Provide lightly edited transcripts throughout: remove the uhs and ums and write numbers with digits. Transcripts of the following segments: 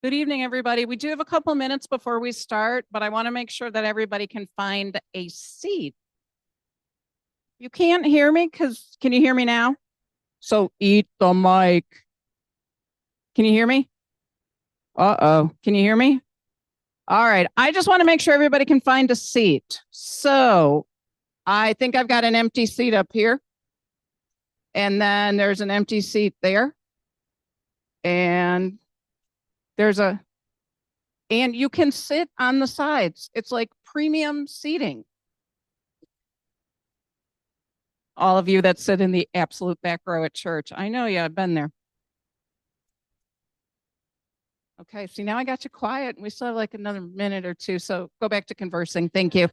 Good evening, everybody. We do have a couple minutes before we start, but I want to make sure that everybody can find a seat. You can't hear me because can you hear me now? So eat the mic. Can you hear me? Uh-oh. Can you hear me? All right. I just want to make sure everybody can find a seat. So I think I've got an empty seat up here. And then there's an empty seat there. And and you can sit on the sides. It's like premium seating. All of you that sit in the absolute back row at church. I know you, I've been there. Okay, see, now I got you quiet. We still have like another minute or two, so go back to conversing. Thank you.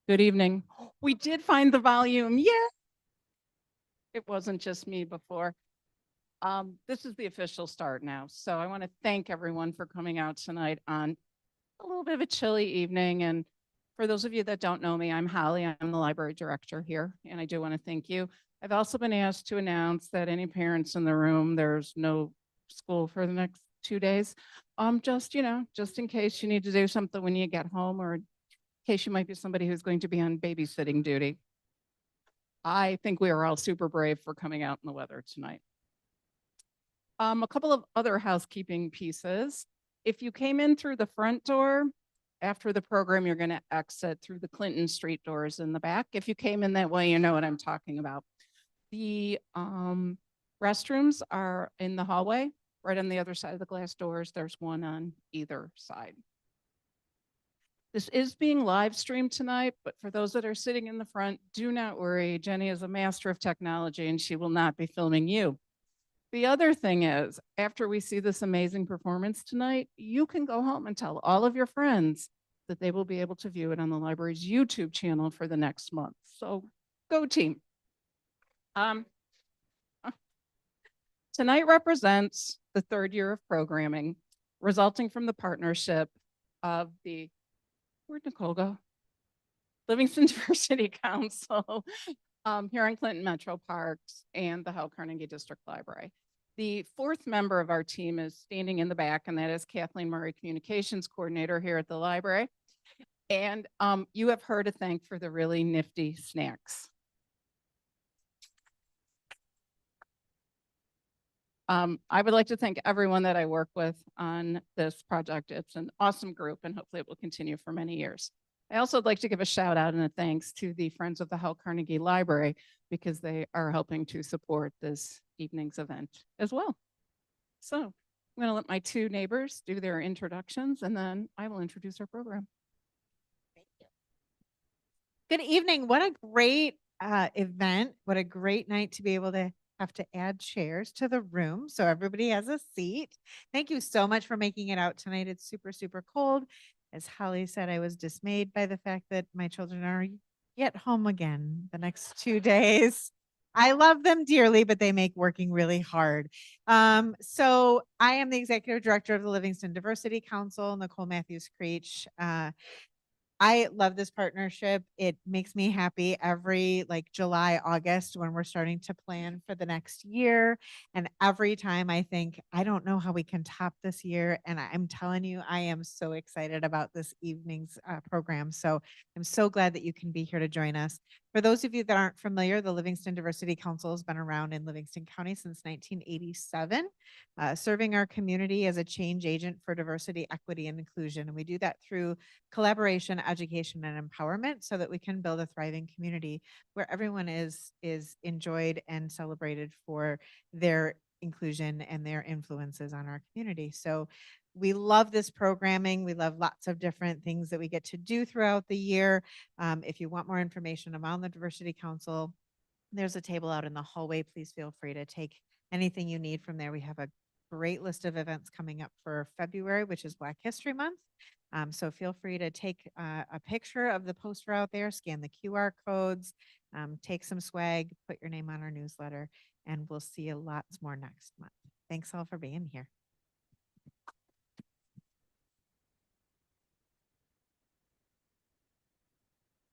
Good evening. We did find the volume. Yeah. It wasn't just me before. This is the official start now. So I want to thank everyone for coming out tonight on a little bit of a chilly evening. And for those of you that don't know me, I'm Holly. I'm the library director here, and I do want to thank you. I've also been asked to announce that any parents in the room, there's no school for the next 2 days. Just in case you need to do something when you get home, or in case you might be somebody who's going to be on babysitting duty. I think we are all super brave for coming out in the weather tonight. A couple of other housekeeping pieces. If you came in through the front door, after the program, you're going to exit through the Clinton Street doors in the back. If you came in that way, you know what I'm talking about. The restrooms are in the hallway. right on the other side of the glass doors. There's one on either side. This is being live streamed tonight, but for those that are sitting in the front, do not worry. Jenny is a master of technology and she will not be filming you. The other thing is, after we see this amazing performance tonight, you can go home and tell all of your friends that they will be able to view it on the library's YouTube channel for the next month. So go team. Tonight represents the third year of programming resulting from the partnership of the, where'd Nicole go? Livingston Diversity Council here in Clinton Metro Parks and the Howell Carnegie District Library. The fourth member of our team is standing in the back, and that is Kathleen Murray, Communications Coordinator here at the library. And you have her to thank for the really nifty snacks. I would like to thank everyone that I work with on this project. It's an awesome group, and hopefully it will continue for many years. I also would like to give a shout out and a thanks to the Friends of the Howell Carnegie Library because they are helping to support this evening's event as well. So I'm going to let my two neighbors do their introductions, and then I will introduce our program. Thank you. Good evening. What a great event. What a great night to be able to have to add chairs to the room so everybody has a seat. Thank you so much for making it out tonight. It's super, super cold. As Holly said, I was dismayed by the fact that my children are yet home again the next 2 days. I love them dearly, but they make working really hard. So I am the executive director of the Livingston Diversity Council, Nicole Matthews-Creech. I love this partnership. It makes me happy every July, August when we're starting to plan for the next year. And every time I think, I don't know how we can top this year. And I'm telling you, I am so excited about this evening's program. So I'm so glad that you can be here to join us. For those of you that aren't familiar, the Livingston Diversity Council has been around in Livingston County since 1987, serving our community as a change agent for diversity, equity, and inclusion. And we do that through collaboration, education, and empowerment so that we can build a thriving community where everyone is enjoyed and celebrated for their inclusion and their influences on our community. So we love this programming. We love lots of different things that we get to do throughout the year. If you want more information around the Diversity Council, there's a table out in the hallway. Please feel free to take anything you need from there. We have a great list of events coming up for February, which is Black History Month. So feel free to take a picture of the poster out there, scan the QR codes, take some swag, put your name on our newsletter, and we'll see you lots more next month. Thanks all for being here.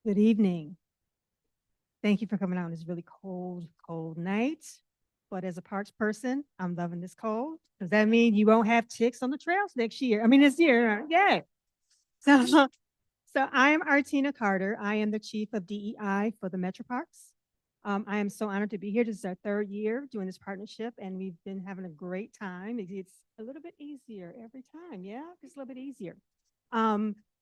Good evening. Thank you for coming out on this really cold, cold night. But as a parks person, I'm loving this cold. Does that mean you won't have chicks on the trails next year? I mean, this year, yeah. So I am Artina Carter. I am the chief of DEI for the Metro Parks. I am so honored to be here. This is our third year doing this partnership, and we've been having a great time. It's a little bit easier every time. Yeah, just a little bit easier.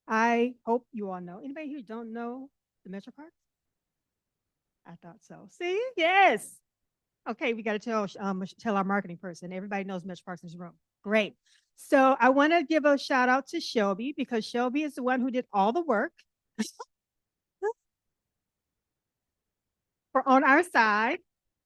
I hope you all know. Anybody who don't know the Metro Parks? I thought so. See? Yes. Okay, we got to tell our marketing person. Everybody knows Metro Parks in this room. Great. So I want to give a shout out to Shelby because Shelby is the one who did all the work for on our side.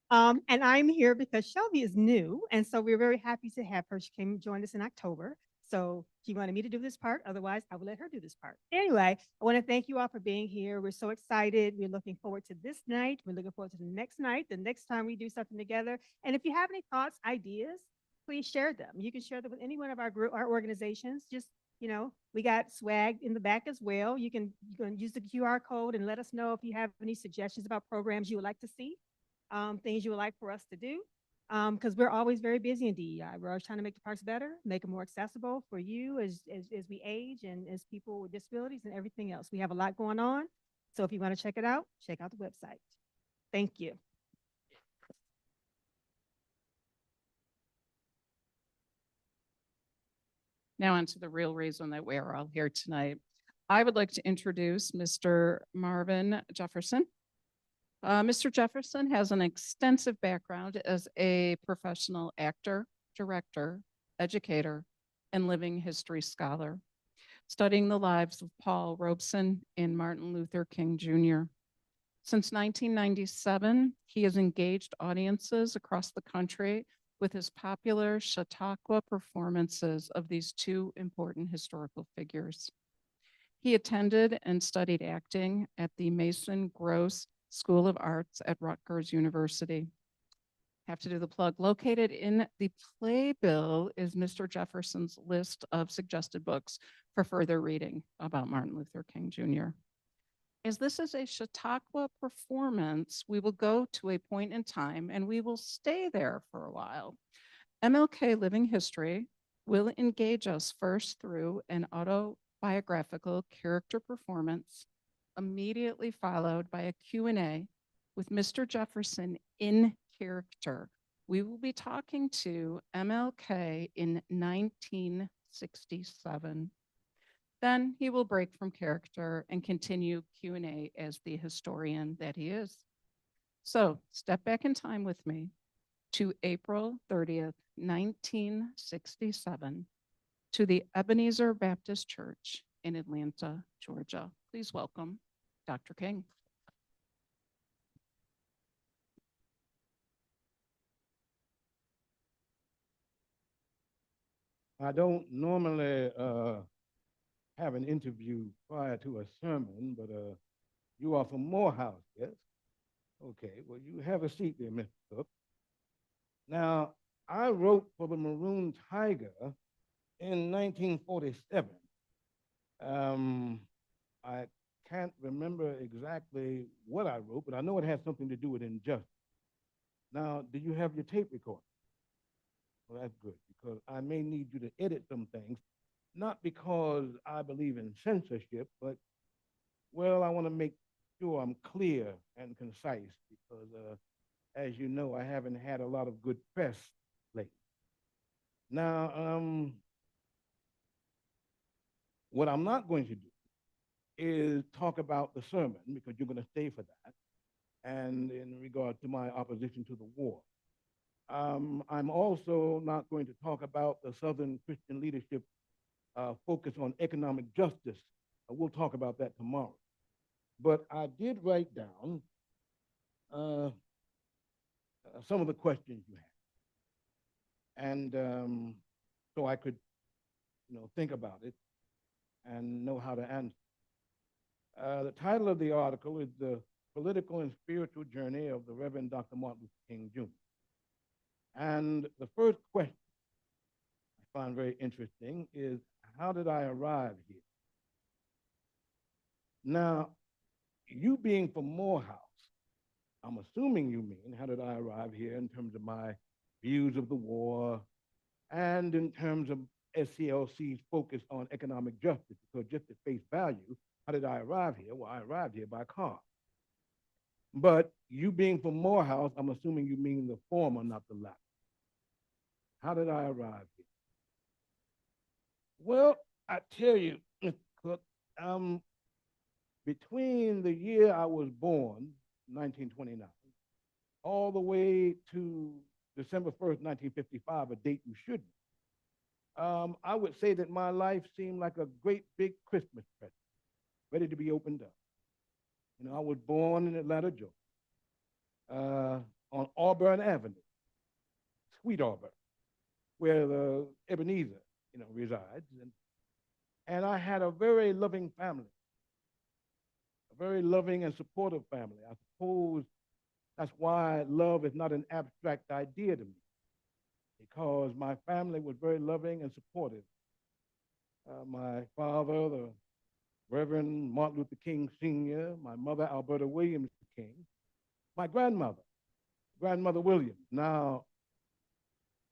And I'm here because Shelby is new. And so we're very happy to have her. She came and joined us in October. So she wanted me to do this part. Otherwise, I would let her do this part. Anyway, I want to thank you all for being here. We're so excited. We're looking forward to this night. We're looking forward to the next night, the next time we do something together. And if you have any thoughts, ideas, please share them. You can share them with any one of our group, our organizations. Just, we got swag in the back as well. You can use the QR code and let us know if you have any suggestions about programs you would like to see, things you would like for us to do. Because we're always very busy in DEI. We're always trying to make the parks better, make them more accessible for you as we age and as people with disabilities and everything else. We have a lot going on. So if you want to check it out, check out the website. Thank you. Now on to the real reason that we are all here tonight. I would like to introduce Mr. Marvin Jefferson. Mr. Jefferson has an extensive background as a professional actor, director, educator, and living history scholar, studying the lives of Paul Robeson and Martin Luther King Jr. Since 1997, he has engaged audiences across the country with his popular Chautauqua performances of these two important historical figures. He attended and studied acting at the Mason Gross School of Arts at Rutgers University. Have to do the plug. Located in the playbill is Mr. Jefferson's list of suggested books for further reading about Martin Luther King Jr. As this is a Chautauqua performance, we will go to a point in time and we will stay there for a while. MLK Living History will engage us first through an autobiographical character performance, immediately followed by a Q&A with Mr. Jefferson in character. We will be talking to MLK in 1967. Then he will break from character and continue Q&A as the historian that he is. So step back in time with me to April 30th, 1967, to the Ebenezer Baptist Church in Atlanta, Georgia. Please welcome Dr. King. I don't normally have an interview prior to a sermon, but you are from Morehouse, yes? Okay, well, you have a seat there, Mr. Cook. Now, I wrote for the Maroon Tiger in 1947. I can't remember exactly what I wrote, but I know it had something to do with injustice. Now, do you have your tape recorder? Well, that's good, because I may need you to edit some things, not because I believe in censorship, but, well, I want to make sure I'm clear and concise, because as you know, I haven't had a lot of good press lately. Now, what I'm not going to do is talk about the sermon, because you're going to stay for that, and in regard to my opposition to the war. I'm also not going to talk about the Southern Christian leadership focus on economic justice. We'll talk about that tomorrow. But I did write down some of the questions you had. And so I could, think about it and know how to answer. The title of the article is The Political and Spiritual Journey of the Reverend Dr. Martin Luther King Jr. And the first question I find very interesting is, how did I arrive here? Now, you being from Morehouse, I'm assuming you mean, how did I arrive here in terms of my views of the war and in terms of SCLC's focus on economic justice, because just at face value, how did I arrive here? Well, I arrived here by car. But you being from Morehouse, I'm assuming you mean the former, not the latter. How did I arrive here? Well, I tell you, Mr. Cook, between the year I was born, 1929, all the way to December 1st, 1955, a date you shouldn't, I would say that my life seemed like a great big Christmas present, ready to be opened up. I was born in Atlanta, Georgia, on Auburn Avenue, Sweet Auburn, where the Ebenezer, resides. And I had a very loving family, a very loving and supportive family. I suppose that's why love is not an abstract idea to me, because my family was very loving and supportive. My father, the Reverend Martin Luther King Sr., my mother, Alberta Williams King, my grandmother, Grandmother Williams. Now,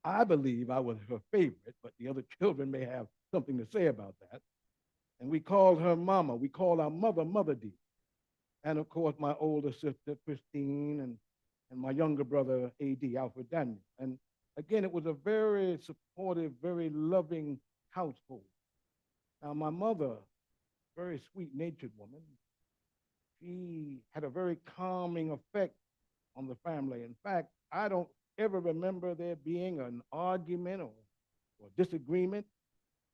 I believe I was her favorite, but the other children may have something to say about that. And we called her Mama. We called our mother, Mother D. And of course, my older sister, Christine, and my younger brother, A.D., Alfred Daniel. And again, it was a very supportive, very loving household. Now, my mother, very sweet-natured woman, she had a very calming effect on the family. In fact, I don't ever remember there being an argument or or disagreement.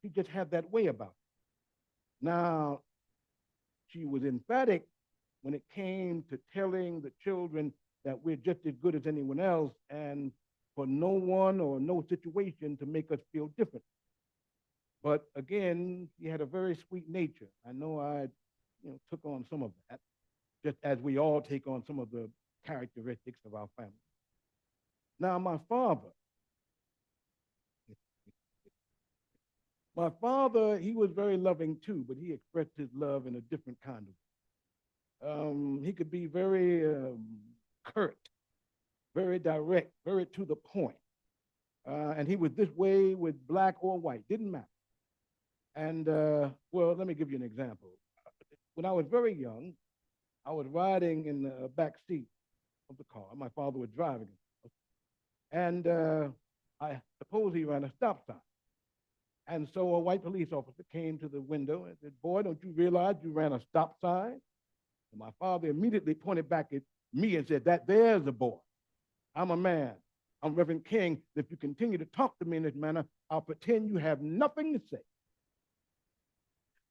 She just had that way about it. Now, she was emphatic when it came to telling the children that we're just as good as anyone else and for no one or no situation to make us feel different. But again, she had a very sweet nature. I know I took on some of that, just as we all take on some of the characteristics of our family. Now, my father, he was very loving too, but he expressed his love in a different kind of way. He could be very curt, very direct, very to the point. And he was this way with black or white, didn't matter. And well, let me give you an example. When I was very young, I was riding in the back seat of the car. My father was driving it. And I suppose he ran a stop sign. And so a white police officer came to the window and said, "Boy, don't you realize you ran a stop sign?" And my father immediately pointed back at me and said, "That there's a boy. I'm a man. I'm Reverend King. If you continue to talk to me in this manner, I'll pretend you have nothing to say."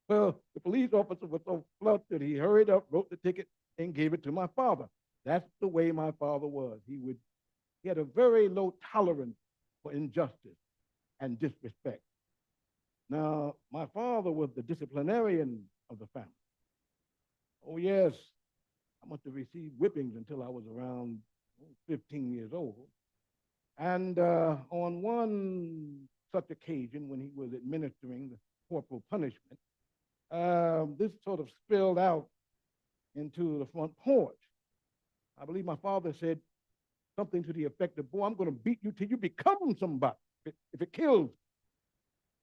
Well, the police officer was so flustered, he hurried up, wrote the ticket, and gave it to my father. That's the way my father was. He had a very low tolerance for injustice and disrespect. Now, my father was the disciplinarian of the family. Oh, yes, I must have received whippings until I was around 15 years old. And on one such occasion, when he was administering the corporal punishment, this sort of spilled out into the front porch. I believe my father said something to the effect of, "Boy, I'm going to beat you till you become somebody, if it kills."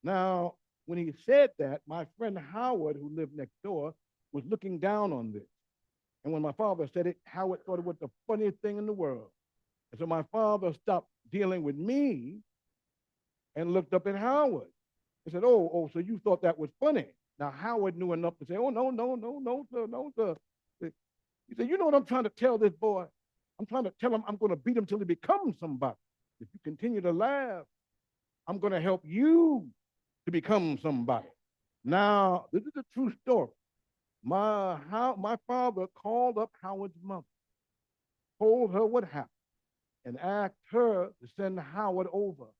Now, when he said that, my friend Howard, who lived next door, was looking down on this. And when my father said it, Howard thought it was the funniest thing in the world. And so my father stopped dealing with me and looked up at Howard and said, oh, so you thought that was funny. Now, Howard knew enough to say, "Oh, no, sir, no, sir." He said, "You know what I'm trying to tell this boy? I'm trying to tell him I'm going to beat him till he becomes somebody. If you continue to laugh, I'm going to help you to become somebody." Now, this is a true story. My father called up Howard's mother, told her what happened, and asked her to send Howard over.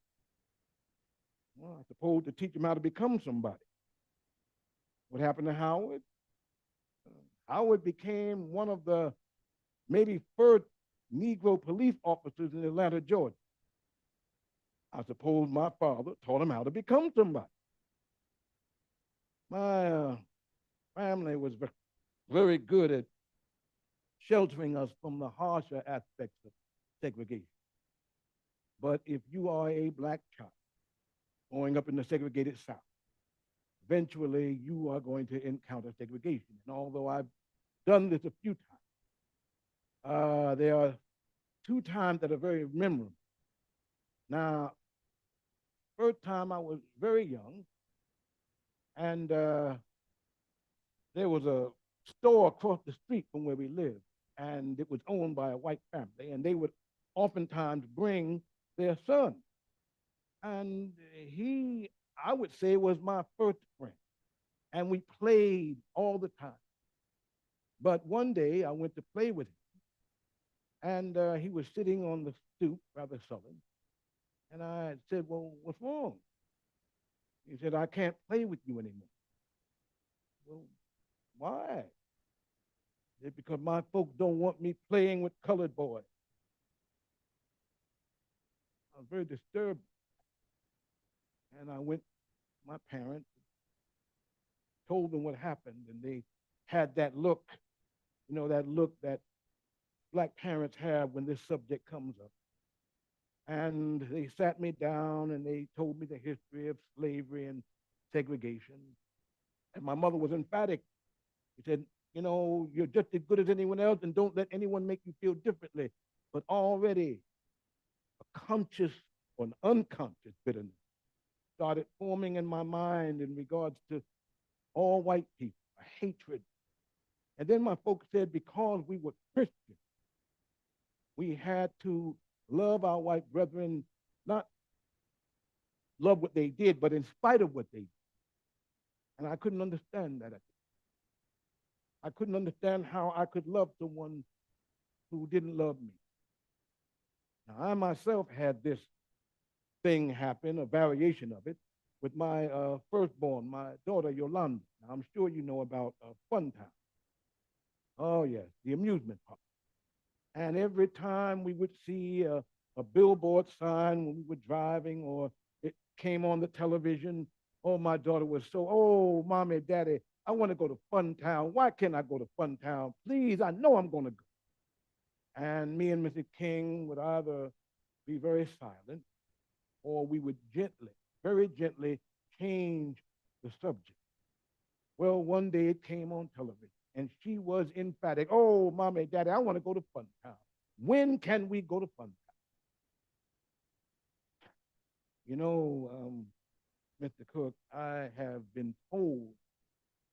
Well, I suppose to teach him how to become somebody. What happened to Howard? Howard became one of the maybe first Negro police officers in Atlanta, Georgia. I suppose my father taught him how to become somebody. My family was very good at sheltering us from the harsher aspects of segregation. But if you are a black child growing up in the segregated South, eventually you are going to encounter segregation. And although I've done this a few times, there are two times that are very memorable. Now, first time I was very young, and there was a store across the street from where we lived, and it was owned by a white family, and they would oftentimes bring their son. And he, I would say, was my first friend, and we played all the time. But one day I went to play with him, and he was sitting on the stoop, rather sullen, and I said, "Well, what's wrong?" He said, "I can't play with you anymore." Well, why? He said, "Because my folks don't want me playing with colored boys." I was very disturbed, and I went to my parents, told them what happened, and they had that look, that look that black parents have when this subject comes up. And they sat me down and they told me the history of slavery and segregation. And my mother was emphatic. She said, "You're just as good as anyone else, and don't let anyone make you feel differently." But already a conscious or an unconscious bitterness started forming in my mind in regards to all white people, a hatred. And then my folks said, because we were Christians, we had to love our white brethren, not love what they did, but in spite of what they did. And I couldn't understand that. I couldn't understand how I could love someone who didn't love me. Now, I myself had this thing happen, a variation of it, with my firstborn, my daughter, Yolanda. Now, I'm sure you know about Fun Town. Oh, yes, the amusement park. And every time we would see a billboard sign when we were driving or it came on the television, oh, my daughter was so, oh, Mommy, Daddy, I want to go to Fun Town. Why can't I go to Fun Town? Please, I know I'm going to go. And me and Mrs. King would either be very silent or we would gently, very gently change the subject. Well, one day it came on television and she was emphatic. Oh, Mommy, Daddy, I want to go to Fun Town. When can we go to Fun Town? You know, Mr. Cook, I have been told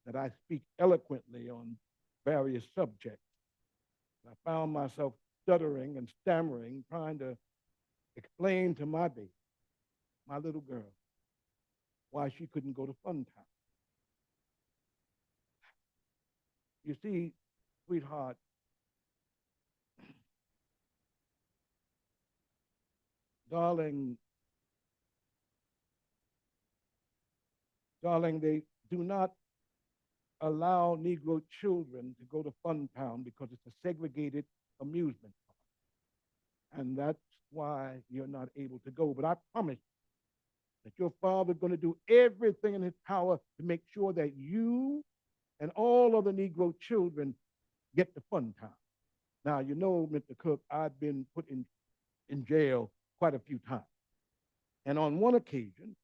that I speak eloquently on various subjects. I found myself stuttering and stammering, trying to explain to my baby, my little girl, why she couldn't go to Fun Town. You see, sweetheart, darling, they do not allow Negro children to go to Fun Town because it's a segregated amusement park. And that's why you're not able to go. But I promise you that your father's going to do everything in his power to make sure that you and all other Negro children get to Fun Town. Now, you know, Mr. Cook, I've been put in jail quite a few times. And on one occasion,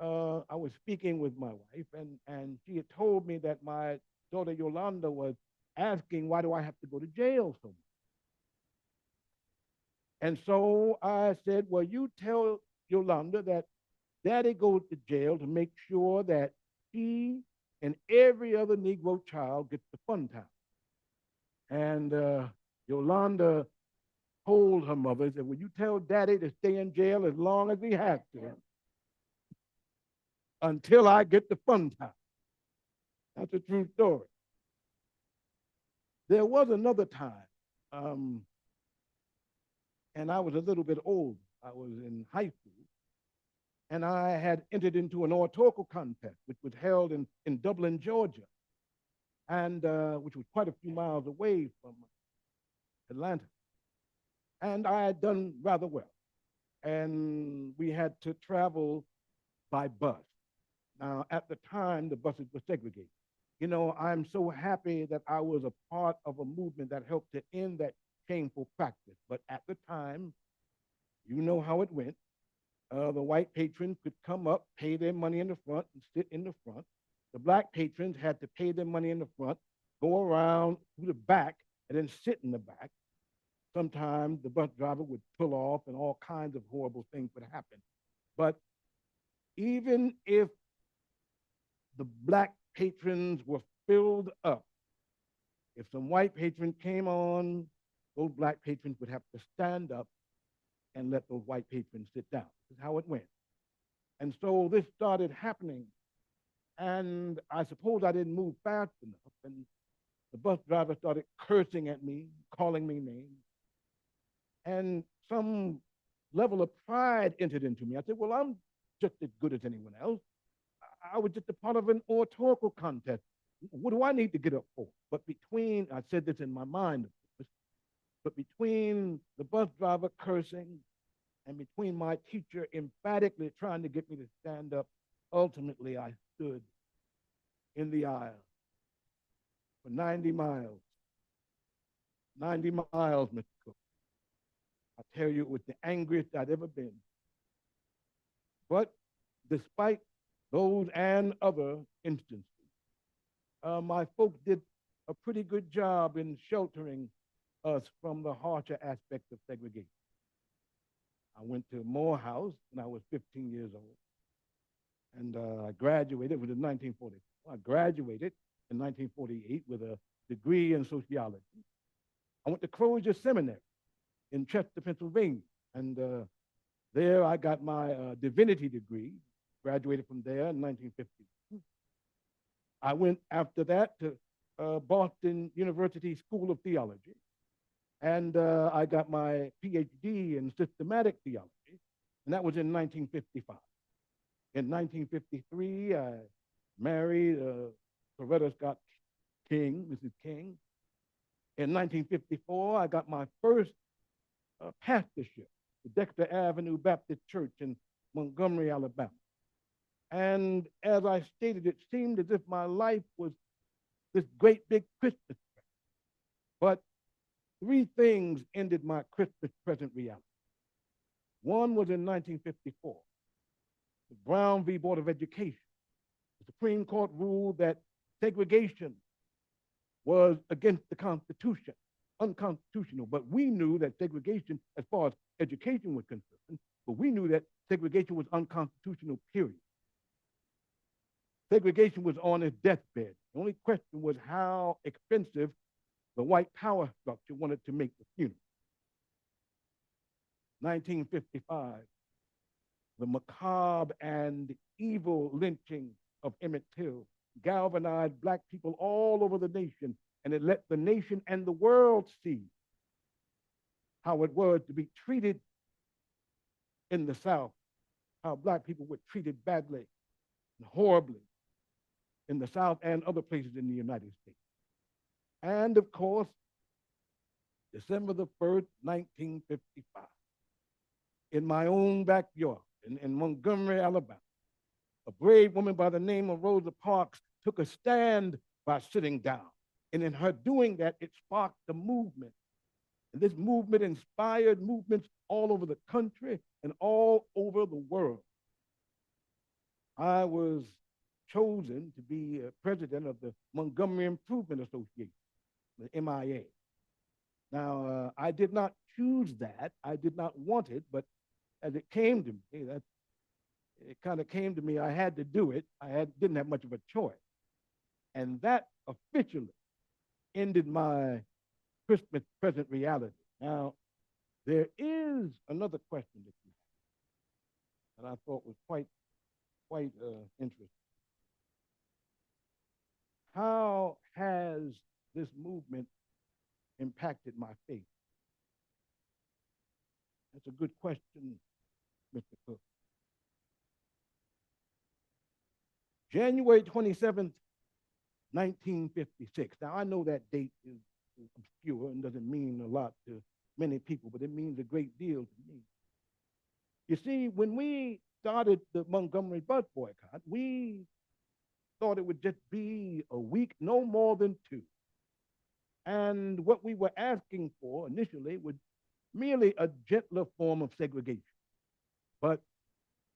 I was speaking with my wife, and she had told me that my daughter Yolanda was asking, why do I have to go to jail so much? And so I said, well, you tell Yolanda that Daddy goes to jail to make sure that she and every other Negro child gets to Fun Town. And Yolanda told her mother, said, will you tell Daddy to stay in jail as long as he has to until I get to Fun Town? That's a true story. There was another time, and I was a little bit old. I was in high school, and I had entered into an oratorical contest, which was held in Dublin, Georgia, and which was quite a few miles away from Atlanta. And I had done rather well. And we had to travel by bus. Now, at the time, the buses were segregated. You know, I'm so happy that I was a part of a movement that helped to end that shameful practice. But at the time, you know how it went. The white patrons could come up, pay their money in the front, and sit in the front. The black patrons had to pay their money in the front, go around to the back, and then sit in the back. Sometimes the bus driver would pull off and all kinds of horrible things would happen. But even if the black patrons were filled up, if some white patrons came on, those black patrons would have to stand up and let those white patrons sit down. This is how it went. And so this started happening. And I suppose I didn't move fast enough. And the bus driver started cursing at me, calling me names. And some level of pride entered into me. I said, well, I'm just as good as anyone else. I was just a part of an oratorical contest. What do I need to get up for? But between, I said this in my mind, of course, but between the bus driver cursing and between my teacher emphatically trying to get me to stand up, ultimately I stood in the aisle for 90 miles. 90 miles, Mr. Cook. I tell you, it was the angriest I'd ever been. But despite those and other instances, my folks did a pretty good job in sheltering us from the harsher aspects of segregation. I went to Morehouse when I was 15 years old, and I graduated, it was in 1940. I graduated in 1948 with a degree in sociology. I went to Crozier Seminary in Chester, Pennsylvania, and There, I got my divinity degree, graduated from there in 1950. I went after that to Boston University School of Theology, and I got my PhD in systematic theology, and that was in 1955. In 1953, I married Coretta Scott King, Mrs. King. In 1954, I got my first pastorship, the Dexter Avenue Baptist Church in Montgomery, Alabama. And as I stated, it seemed as if my life was this great big Christmas present. But three things ended my Christmas present reality. One was in 1954, the Brown v. Board of Education. The Supreme Court ruled that segregation was against the Constitution, unconstitutional. But we knew that segregation, as far as education was concerned, but we knew that segregation was unconstitutional, period. Segregation was on its deathbed. The only question was how expensive the white power structure wanted to make the funeral. 1955, the macabre and evil lynching of Emmett Till galvanized Black people all over the nation, and it let the nation and the world see how it was to be treated in the South, how Black people were treated badly and horribly in the South and other places in the United States. And of course, December the 1st, 1955, in my own backyard in Montgomery, Alabama, a brave woman by the name of Rosa Parks took a stand by sitting down. And in her doing that, it sparked a movement. And this movement inspired movements all over the country and all over the world. I was chosen to be president of the Montgomery Improvement Association, the MIA. Now, I did not choose that. I did not want it, but as it came to me, it kind of came to me, I had to do it. Didn't have much of a choice. And that officially ended my Christmas present reality. Now, there is another question that you have that I thought was quite interesting. How has this movement impacted my faith? That's a good question, Mr. Cook. January 27th, 1956. Now, I know that date is obscure and doesn't mean a lot to many people, but it means a great deal to me. You see, when we started the Montgomery bus boycott, we thought it would just be a week, no more than two. And what we were asking for initially was merely a gentler form of segregation. But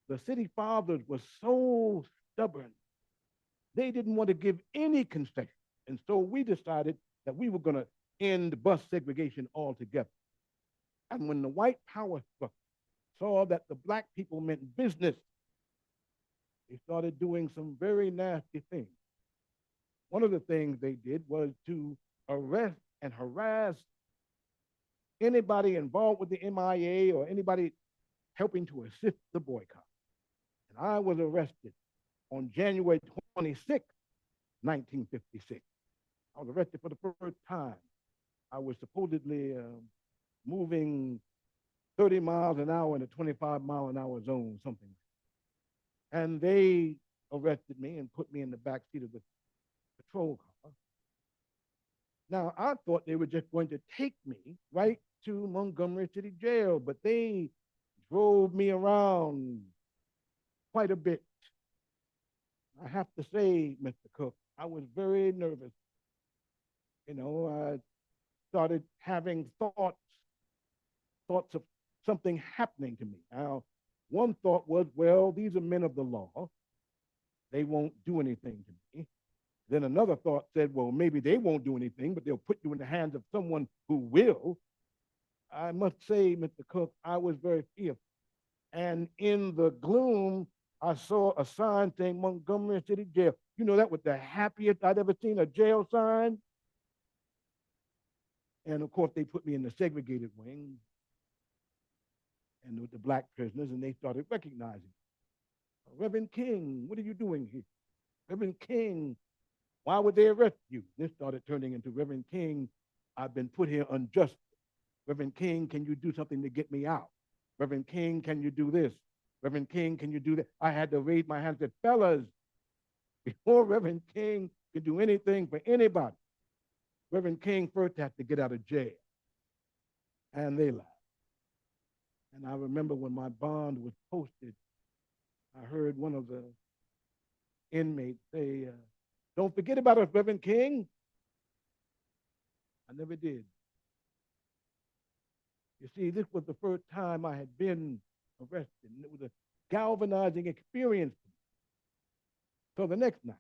the city fathers were so stubborn. They didn't want to give any concession. And so we decided that we were going to end bus segregation altogether. And when the white power structure saw that the Black people meant business, they started doing some very nasty things. One of the things they did was to arrest and harass anybody involved with the MIA or anybody helping to assist the boycott. And I was arrested on January 26, 1956. I was arrested for the first time. I was supposedly moving 30 miles an hour in a 25-mile-an-hour zone, something. And they arrested me and put me in the back seat of the patrol car. Now, I thought they were just going to take me right to Montgomery City Jail, but they drove me around quite a bit. I have to say, Mr. Cook, I was very nervous. You know, I started having thoughts of something happening to me. Now, one thought was, well, these are men of the law. They won't do anything to me. Then another thought said, well, maybe they won't do anything, but they'll put you in the hands of someone who will. I must say, Mr. Cook, I was very fearful. And in the gloom, I saw a sign saying Montgomery City Jail. You know, that was the happiest I'd ever seen a jail sign. And of course, they put me in the segregated wing. and with the black prisoners, and they started recognizing, Reverend King, what are you doing here? Reverend King, why would they arrest you? This started turning into Reverend King, I've been put here unjustly. Reverend King, can you do something to get me out? Reverend King, can you do this? Reverend King, can you do that? I had to raise my hand and say, fellas, before Reverend King can do anything for anybody, Reverend King first had to get out of jail. And they laughed. And I remember when my bond was posted, I heard one of the inmates say, don't forget about us, Reverend King. I never did. You see, this was the first time I had been arrested, and it was a galvanizing experience. So the next night,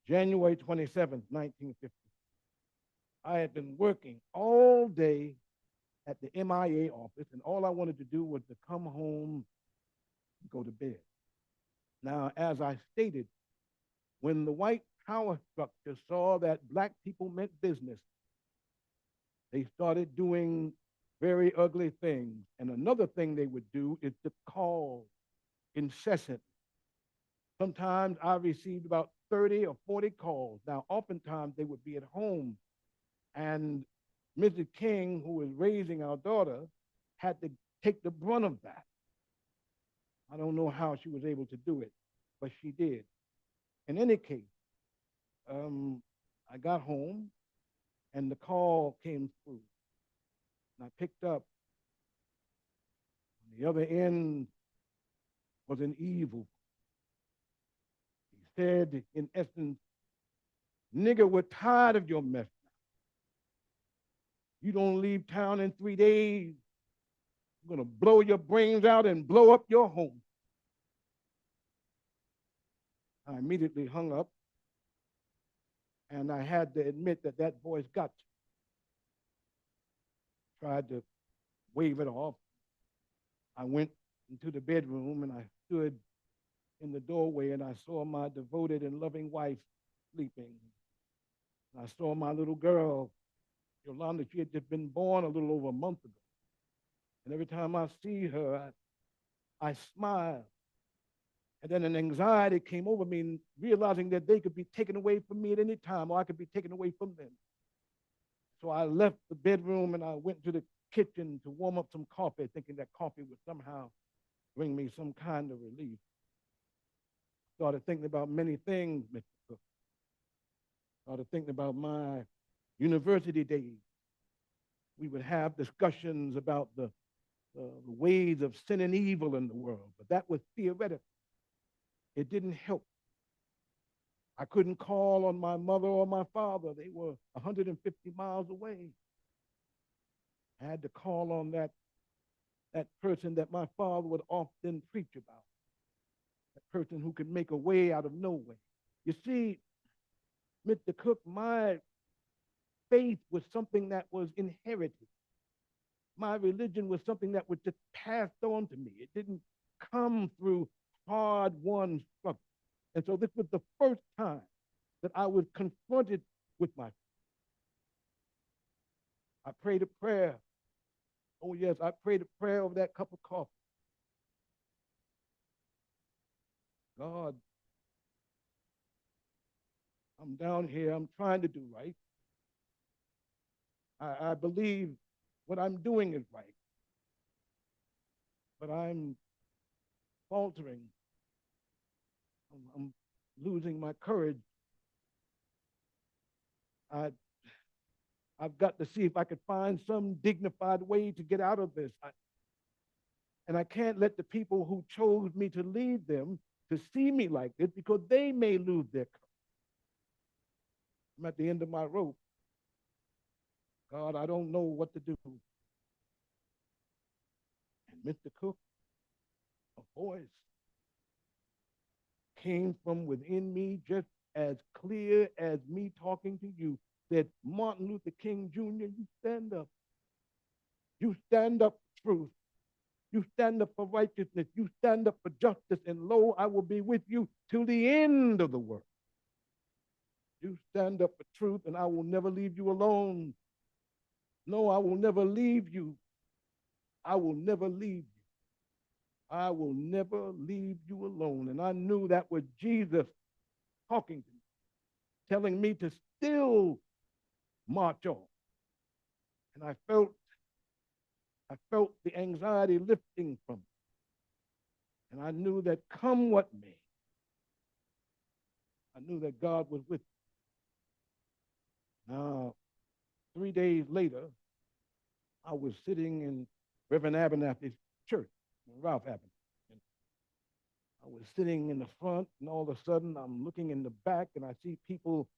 January 27th, 1950, I had been working all day at the MIA office, and all I wanted to do was to come home and go to bed. Now, as I stated, when the white power structure saw that black people meant business, they started doing very ugly things. And another thing they would do is to call incessantly. Sometimes I received about 30 or 40 calls. Now, oftentimes they would be at home, and Mrs. King, who was raising our daughter, had to take the brunt of that. I don't know how she was able to do it, but she did. In any case, I got home, and the call came through. And I picked up. On the other end was an evil. He said, in essence, nigger, we're tired of your mess. You don't leave town in 3 days, I'm going to blow your brains out and blow up your home. I immediately hung up, and I had to admit that that voice got to. Tried to wave it off. I went into the bedroom, and I stood in the doorway, and I saw my devoted and loving wife sleeping. And I saw my little girl, Yolanda. She had just been born a little over a month ago. And every time I see her, I smile. And then an anxiety came over me, realizing that they could be taken away from me at any time, or I could be taken away from them. So I left the bedroom and I went to the kitchen to warm up some coffee, thinking that coffee would somehow bring me some kind of relief. Started thinking about many things, Mr. Cook. Started thinking about my university days. We would have discussions about the ways of sin and evil in the world, but that was theoretical. It didn't help. I couldn't call on my mother or my father. They were 150 miles away. I had to call on that person that my father would often preach about, that person who could make a way out of no way. You see, Mr. Cook, my faith was something that was inherited. My religion was something that was just passed on to me. It didn't come through hard-won struggle. And so this was the first time that I was confronted with my faith. I prayed a prayer. Oh, yes, I prayed a prayer over that cup of coffee. God, I'm down here. I'm trying to do right. I believe what I'm doing is right. But I'm faltering. I'm losing my courage. I've got to see if I could find some dignified way to get out of this. And I can't let the people who chose me to lead them to see me like this, because they may lose their courage. I'm at the end of my rope. God, I don't know what to do. And Mr. Cook, a voice came from within me, just as clear as me talking to you, said, Martin Luther King Jr., you stand up. You stand up for truth. You stand up for righteousness. You stand up for justice. And lo, I will be with you till the end of the world. You stand up for truth, and I will never leave you alone. No, I will never leave you. I will never leave you. I will never leave you alone. And I knew that was Jesus talking to me, telling me to still march on. And I felt the anxiety lifting from me. And I knew that come what may, I knew that God was with me. Now, 3 days later, I was sitting in Reverend Abernathy's church, Ralph Abernathy. And I was sitting in the front, and all of a sudden, I'm looking in the back, and I see people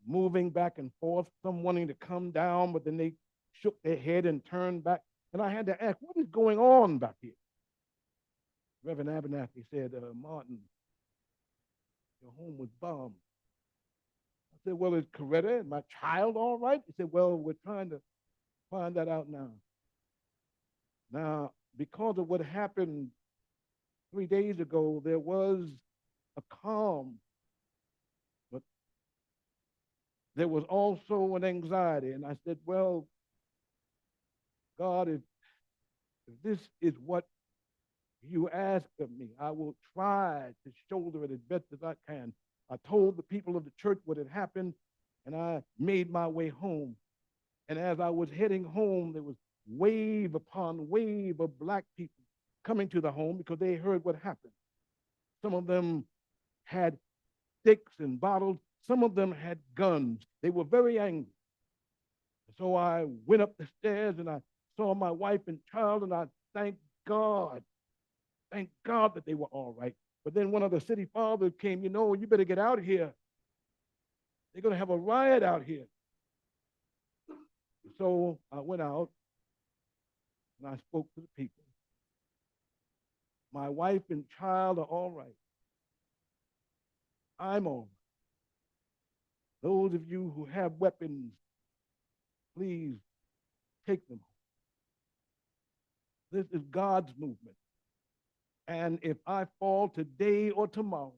moving back and forth, some wanting to come down, but then they shook their head and turned back. And I had to ask, what is going on back here? Reverend Abernathy said, Martin, your home was bombed. I said, well, is Coretta and my child all right? He said, well, we're trying to find that out now. Now, because of what happened 3 days ago, there was a calm, but there was also an anxiety. And I said, well, God, if this is what you ask of me, I will try to shoulder it as best as I can. I told the people of the church what had happened, and I made my way home. And as I was heading home, there was wave upon wave of black people coming to the home because they heard what happened. Some of them had sticks and bottles. Some of them had guns. They were very angry. So I went up the stairs and I saw my wife and child, and I thank God that they were all right. But then one of the city fathers came, you better get out here. They're going to have a riot out here. So I went out and I spoke to the people. My wife and child are all right. I'm all right. Those of you who have weapons, please take them home. This is God's movement. And if I fall today or tomorrow,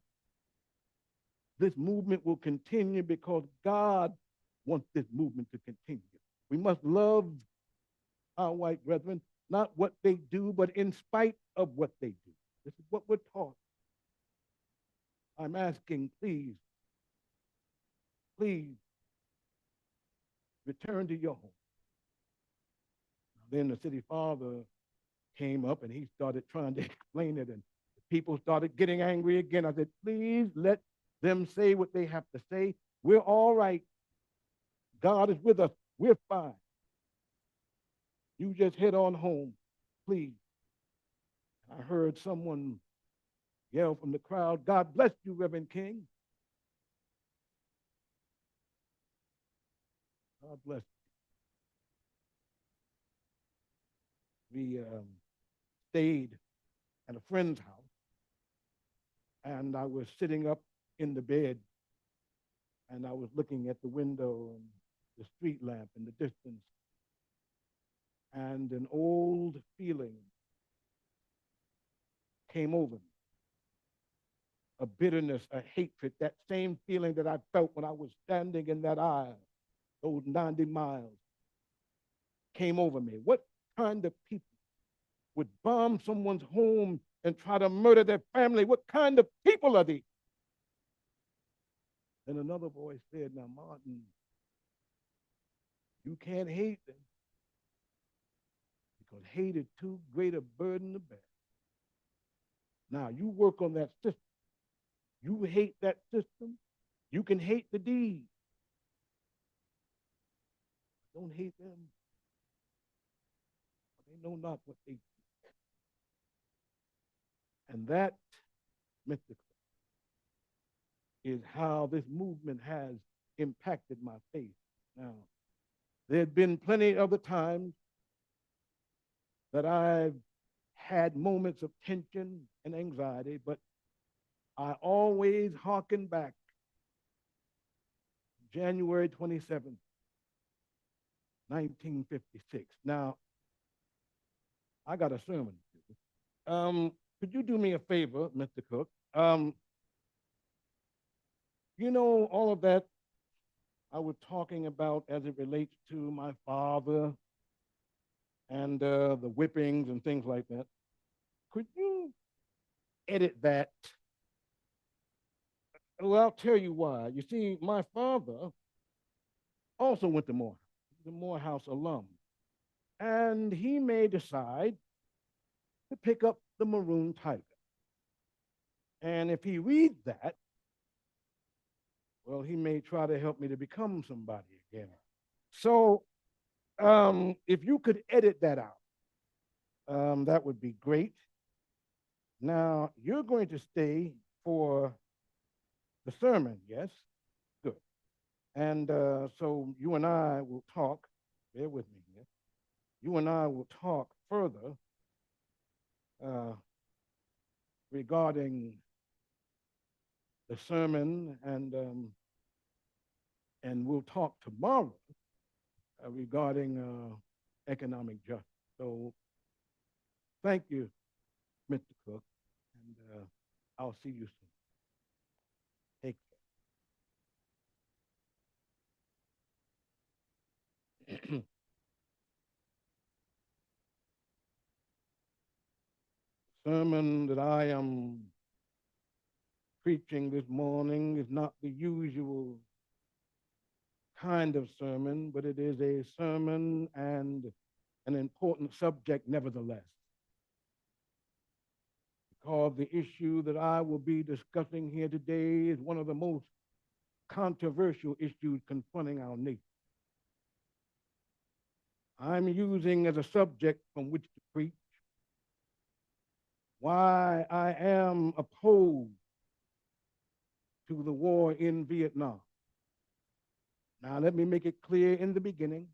this movement will continue because God wants this movement to continue. We must love our white brethren, not what they do, but in spite of what they do. This is what we're taught. I'm asking, please return to your home. Then the city father came up and he started trying to explain it, and people started getting angry again. I said, please let them say what they have to say. We're all right. God is with us. We're fine. You just head on home, please. I heard someone yell from the crowd, God bless you, Reverend King. God bless you. We stayed at a friend's house, and I was sitting up in the bed, and I was looking at the window and the street lamp in the distance, and an old feeling came over me. A bitterness, a hatred, that same feeling that I felt when I was standing in that aisle, those 90 miles, came over me. What kind of people would bomb someone's home and try to murder their family? What kind of people are these? Then another voice said, now, Martin, you can't hate them because hate is too great a burden to bear. Now, you work on that system. You hate that system. You can hate the deed. Don't hate them. They know not what they do. And that, Mr. Clark, is how this movement has impacted my faith. Now, there have been plenty of other times that I've had moments of tension and anxiety, but I always hearken back January 27th, 1956. Now, I got a sermon to do. Could you do me a favor, Mr. Cook? All of that I was talking about as it relates to my father and the whippings and things like that. Could you edit that? Well, I'll tell you why. You see, my father also went to Morehouse, the Morehouse alum, and he may decide to pick up the Maroon Tiger. And if he reads that, well, he may try to help me to become somebody again. So if you could edit that out, that would be great. Now, you're going to stay for the sermon, yes? Good. And so you and I will talk, bear with me here. You and I will talk further regarding the sermon, and we'll talk tomorrow regarding economic justice. So thank you, Mr. Cook, and I'll see you soon. Take care. Sermon that I am preaching this morning is not the usual kind of sermon, but it is a sermon and an important subject nevertheless. Because the issue that I will be discussing here today is one of the most controversial issues confronting our nation. I'm using as a subject from which to preach why I am opposed to the war in Vietnam. Now, let me make it clear in the beginning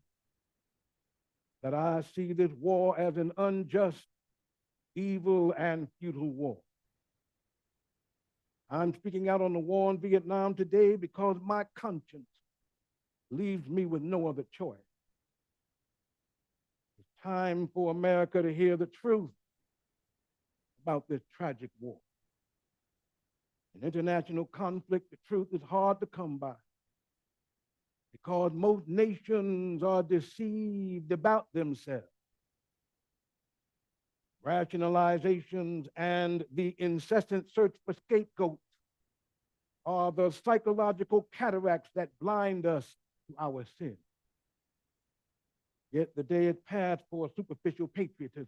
that I see this war as an unjust, evil, and futile war. I'm speaking out on the war in Vietnam today because my conscience leaves me with no other choice. It's time for America to hear the truth about this tragic war. In international conflict, the truth is hard to come by because most nations are deceived about themselves. Rationalizations and the incessant search for scapegoats are the psychological cataracts that blind us to our sin. Yet the day is past for superficial patriotism.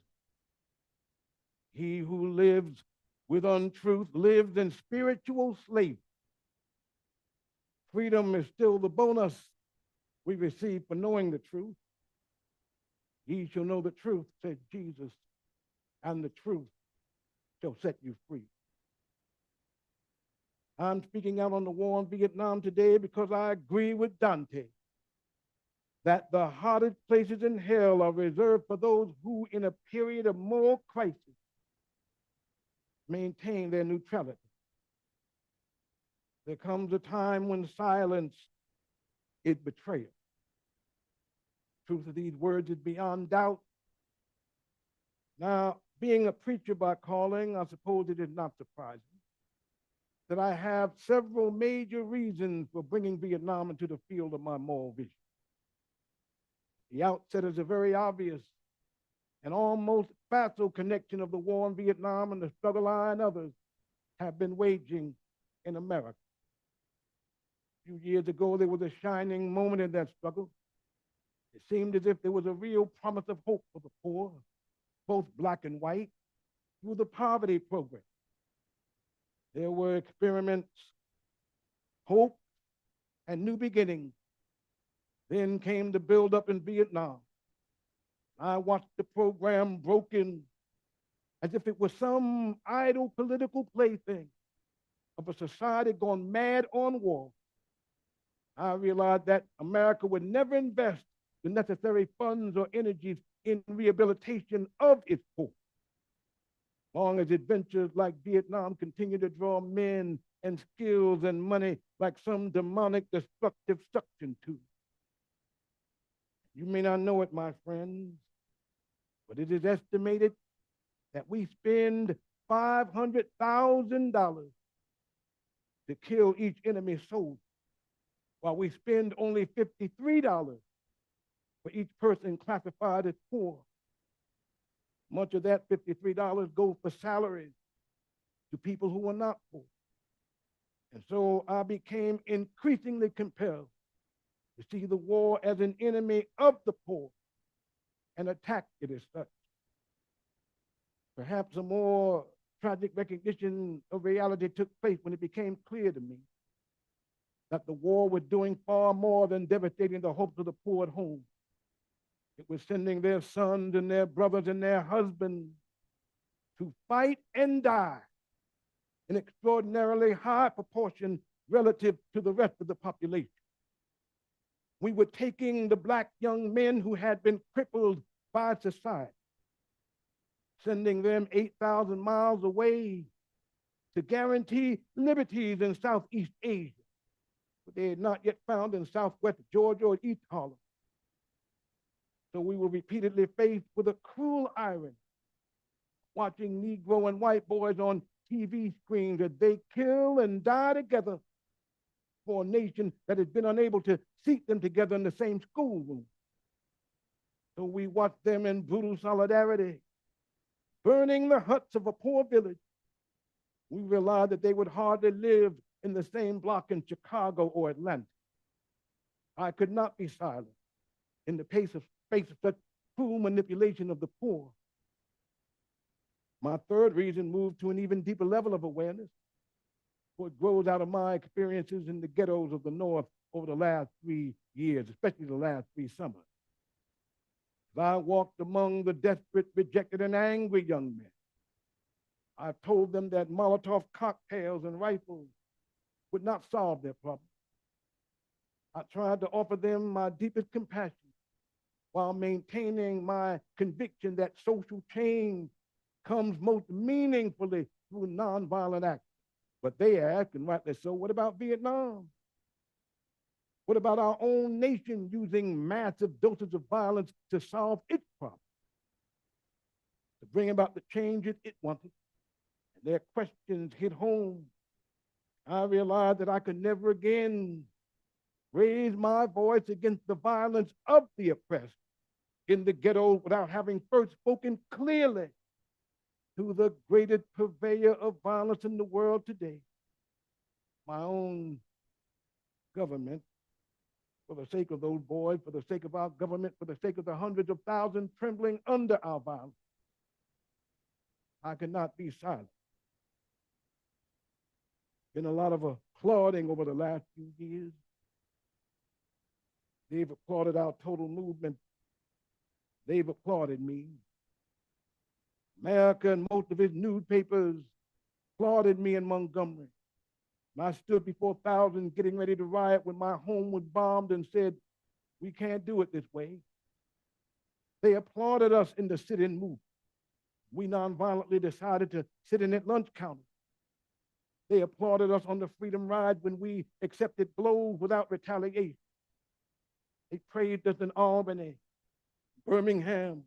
He who lives with untruth lives in spiritual slavery. Freedom is still the bonus we receive for knowing the truth. Ye shall know the truth, said Jesus, and the truth shall set you free. I'm speaking out on the war in Vietnam today because I agree with Dante that the hottest places in hell are reserved for those who, in a period of moral crisis, maintain their neutrality. There comes a time when silence is betrayal. Truth of these words is beyond doubt. Now, being a preacher by calling, I suppose it is not surprising that I have several major reasons for bringing Vietnam into the field of my moral vision. The outset is a very obvious and almost facile connection of the war in Vietnam and the struggle I and others have been waging in America. A few years ago, there was a shining moment in that struggle. It seemed as if there was a real promise of hope for the poor, both black and white, through the poverty program. There were experiments, hope, and new beginnings. Then came the buildup in Vietnam. I watched the program broken as if it was some idle political plaything of a society gone mad on war. I realized that America would never invest the necessary funds or energies in rehabilitation of its poor, long as adventures like Vietnam continue to draw men and skills and money like some demonic destructive suction tube. You may not know it, my friends, but it is estimated that we spend $500,000 to kill each enemy soldier, while we spend only $53 for each person classified as poor Much of that $53 goes for salaries to people who are not poor. And so I became increasingly compelled to see the war as an enemy of the poor and attack it as such. Perhaps a more tragic recognition of reality took place when it became clear to me that the war was doing far more than devastating the hopes of the poor at home. It was sending their sons and their brothers and their husbands to fight and die in extraordinarily high proportion relative to the rest of the population. We were taking the black young men who had been crippled by society, sending them 8,000 miles away to guarantee liberties in Southeast Asia, but they had not yet found in Southwest Georgia or East Harlem. So we were repeatedly faced with a cruel irony, watching Negro and white boys on TV screens as they kill and die together for a nation that has been unable to seat them together in the same schoolroom. So we watched them in brutal solidarity, burning the huts of a poor village. We realized that they would hardly live in the same block in Chicago or Atlanta. I could not be silent in the face of such cruel manipulation of the poor. My third reason moved to an even deeper level of awareness, for it grows out of my experiences in the ghettos of the North over the last 3 years, especially the last 3 summers. As I walked among the desperate, rejected, and angry young men, I told them that Molotov cocktails and rifles would not solve their problem. I tried to offer them my deepest compassion while maintaining my conviction that social change comes most meaningfully through nonviolent action. But they asked, and rightly so, what about Vietnam? What about our own nation using massive doses of violence to solve its problem, to bring about the changes it wanted? And their questions hit home. I realized that I could never again raise my voice against the violence of the oppressed in the ghetto without having first spoken clearly to the greatest purveyor of violence in the world today, my own government. For the sake of those boys, for the sake of our government, for the sake of the hundreds of thousands trembling under our violence, I cannot be silent. Been a lot of applauding over the last few years. They've applauded our total movement. They've applauded me. America and most of its newspapers applauded me in Montgomery. And I stood before thousands getting ready to riot when my home was bombed and said, we can't do it this way. They applauded us in the sit-in movement. We nonviolently decided to sit in at lunch counters. They applauded us on the Freedom Ride when we accepted blows without retaliation. They praised us in Albany, Birmingham,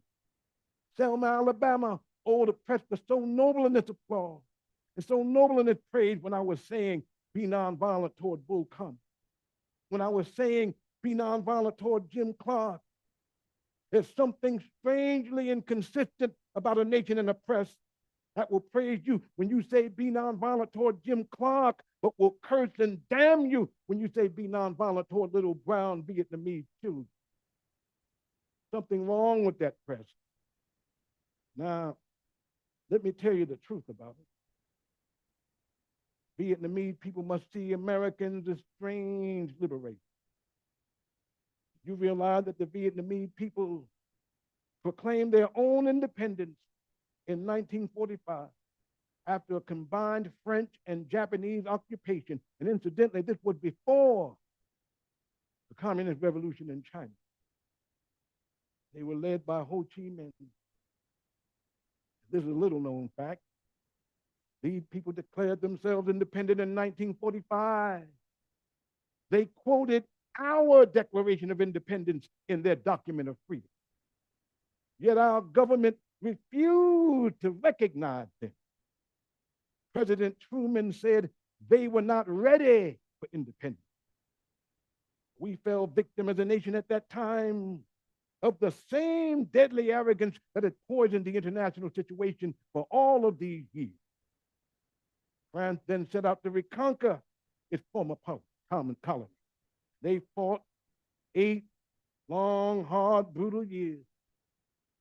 Selma, Alabama. Oh, the press was so noble in its applause and so noble in its praise when I was saying, be nonviolent toward Bull Connor. When I was saying, be nonviolent toward Jim Clark. There's something strangely inconsistent about a nation and a press that will praise you when you say be nonviolent toward Jim Clark, but will curse and damn you when you say be nonviolent toward little brown Vietnamese children. Something wrong with that press. Now, let me tell you the truth about it. Vietnamese people must see Americans as strange liberators. You realize that the Vietnamese people proclaimed their own independence in 1945 after a combined French and Japanese occupation. And incidentally, this was before the Communist Revolution in China. They were led by Ho Chi Minh. This is a little known fact. These people declared themselves independent in 1945. They quoted our Declaration of Independence in their document of freedom. Yet our government refused to recognize them. President Truman said they were not ready for independence. We fell victim as a nation at that time of the same deadly arrogance that had poisoned the international situation for all of these years. France then set out to reconquer its former common colony. They fought 8 long, hard, brutal years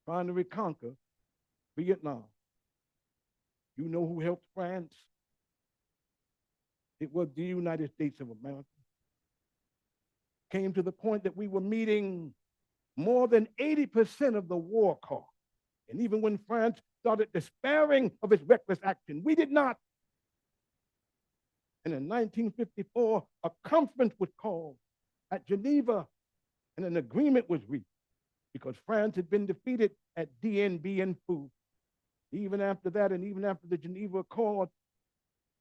trying to reconquer Vietnam. You know who helped France? It was the United States of America. Came to the point that we were meeting more than 80% of the war cost. And even when France started despairing of its reckless action, we did not. And in 1954, a conference was called at Geneva, and an agreement was reached because France had been defeated at Dien Bien Phu. Even after that, and even after the Geneva Accord,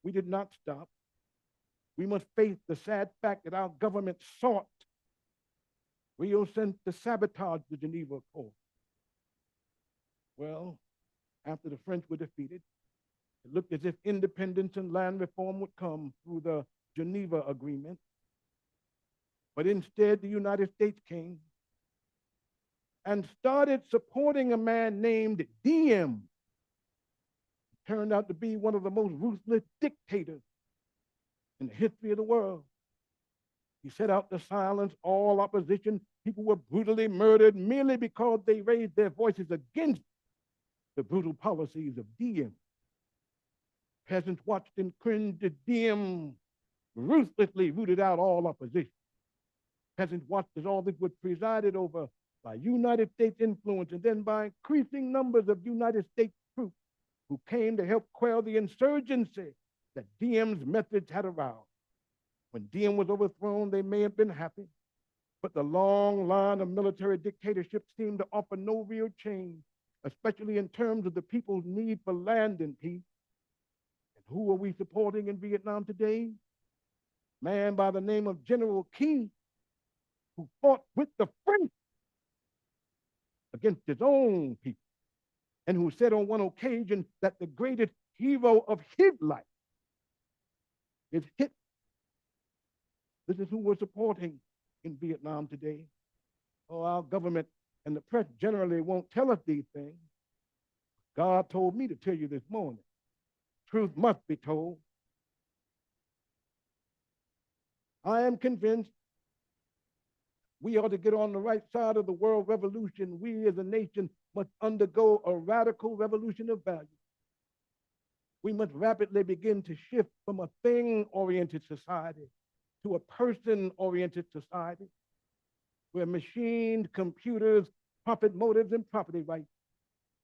we did not stop. We must face the sad fact that our government sought Rio sent to sabotage the Geneva Accord. Well, after the French were defeated, it looked as if independence and land reform would come through the Geneva Agreement. But instead, the United States came and started supporting a man named Diem. Turned out to be one of the most ruthless dictators in the history of the world. He set out to silence all opposition. People were brutally murdered merely because they raised their voices against the brutal policies of Diem. Peasants watched and cringed as Diem ruthlessly rooted out all opposition. Peasants watched as all this was presided over by United States influence and then by increasing numbers of United States troops who came to help quell the insurgency that Diem's methods had aroused. When Diem was overthrown, they may have been happy, but the long line of military dictatorships seemed to offer no real change, especially in terms of the people's need for land and peace. And who are we supporting in Vietnam today? A man by the name of General King, who fought with the French against his own people, and who said on one occasion that the greatest hero of his life is Hitler. This is who we're supporting in Vietnam today. Oh, our government and the press generally won't tell us these things. God told me to tell you this morning. Truth must be told. I am convinced we ought to get on the right side of the world revolution. We as a nation must undergo a radical revolution of value. We must rapidly begin to shift from a thing-oriented society to a person-oriented society where machines, computers, profit motives, and property rights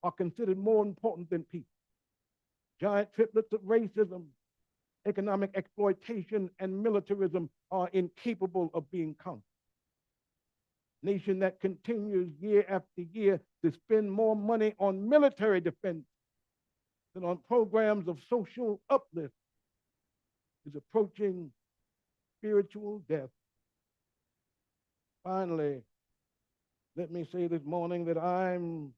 are considered more important than people. Giant triplets of racism, economic exploitation, and militarism are incapable of being conquered. Nation that continues year after year to spend more money on military defense than on programs of social uplift is approaching spiritual death. Finally, let me say this morning that I'm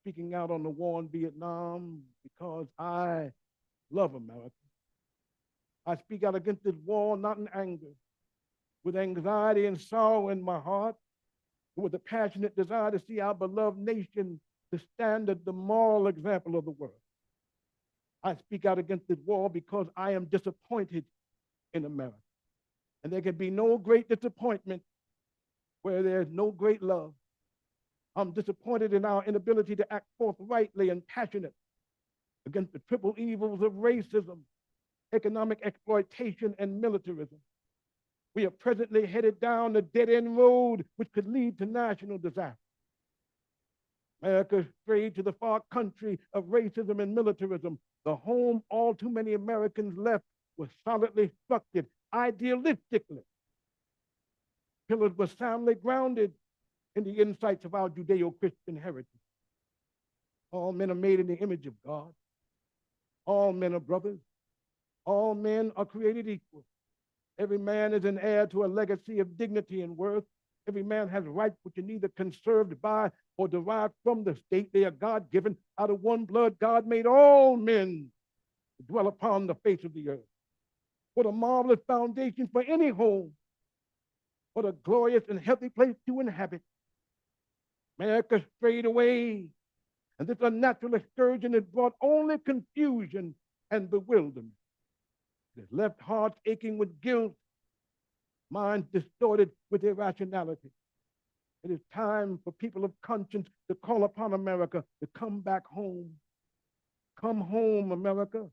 speaking out on the war in Vietnam because I love America. I speak out against this war not in anger, with anxiety and sorrow in my heart, but with a passionate desire to see our beloved nation the standard, the moral example of the world. I speak out against this war because I am disappointed in America. And there can be no great disappointment where there's no great love. I'm disappointed in our inability to act forthrightly and passionate against the triple evils of racism, economic exploitation, and militarism. We are presently headed down a dead-end road which could lead to national disaster. America strayed to the far country of racism and militarism. The home all too many Americans left was solidly structured, idealistically. Pillars were soundly grounded in the insights of our Judeo-Christian heritage. All men are made in the image of God. All men are brothers. All men are created equal. Every man is an heir to a legacy of dignity and worth. Every man has rights which are neither conserved by or derived from the state. They are God-given. Out of one blood, God made all men to dwell upon the face of the earth. What a marvelous foundation for any home. What a glorious and healthy place to inhabit. America strayed away, and this unnatural excursion has brought only confusion and bewilderment. It has left hearts aching with guilt, minds distorted with irrationality. It is time for people of conscience to call upon America to come back home. Come home, America.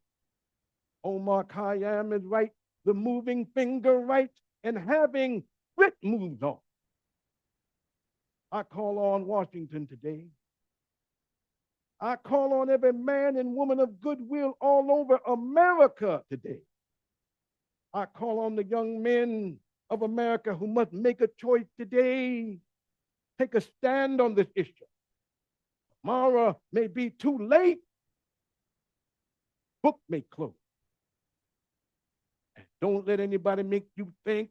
Omar Khayyam is right, the moving finger right, and having grit moves on. I call on Washington today. I call on every man and woman of goodwill all over America today. I call on the young men of America who must make a choice today. Take a stand on this issue. Tomorrow may be too late. Book may close. And don't let anybody make you think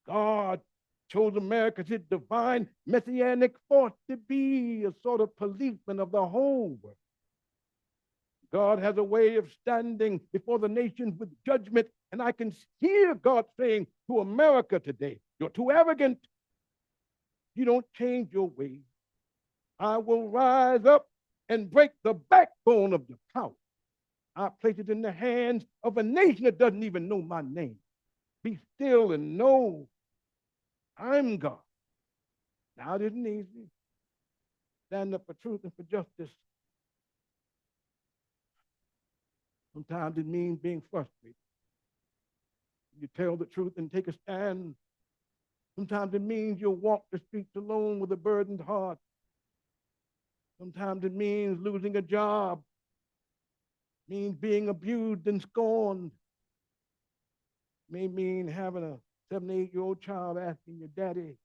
God chose America, his divine messianic force, to be a sort of policeman of the whole world. God has a way of standing before the nations with judgment, and I can hear God saying to America today, you're too arrogant. You don't change your ways. I will rise up and break the backbone of your power. I place it in the hands of a nation that doesn't even know my name. Be still and know I'm God. Now, it isn't easy. Stand up for truth and for justice. Sometimes it means being frustrated. You tell the truth and take a stand. Sometimes it means you'll walk the streets alone with a burdened heart. Sometimes it means losing a job. It means being abused and scorned. It may mean having a 7 or 8-year-old child asking your daddy,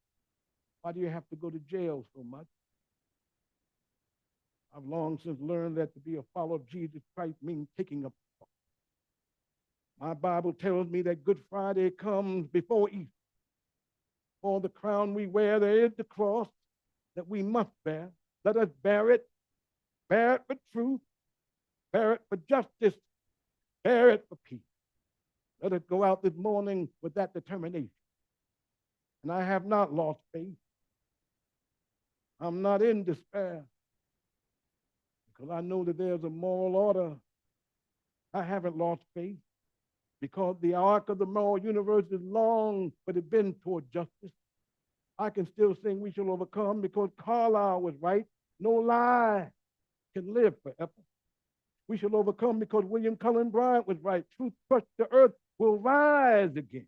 why do you have to go to jail so much? I've long since learned that to be a follower of Jesus Christ means taking up the cross. My Bible tells me that Good Friday comes before Easter. For the crown we wear, there is the cross that we must bear. Let us bear it for truth, bear it for justice, bear it for peace. Let us go out this morning with that determination. And I have not lost faith. I'm not in despair, because I know that there's a moral order. I haven't lost faith, because the arc of the moral universe is long, but it bends toward justice. I can still sing We Shall Overcome, because Carlyle was right. No lie can live forever. We shall overcome because William Cullen Bryant was right. Truth crushed the earth will rise again.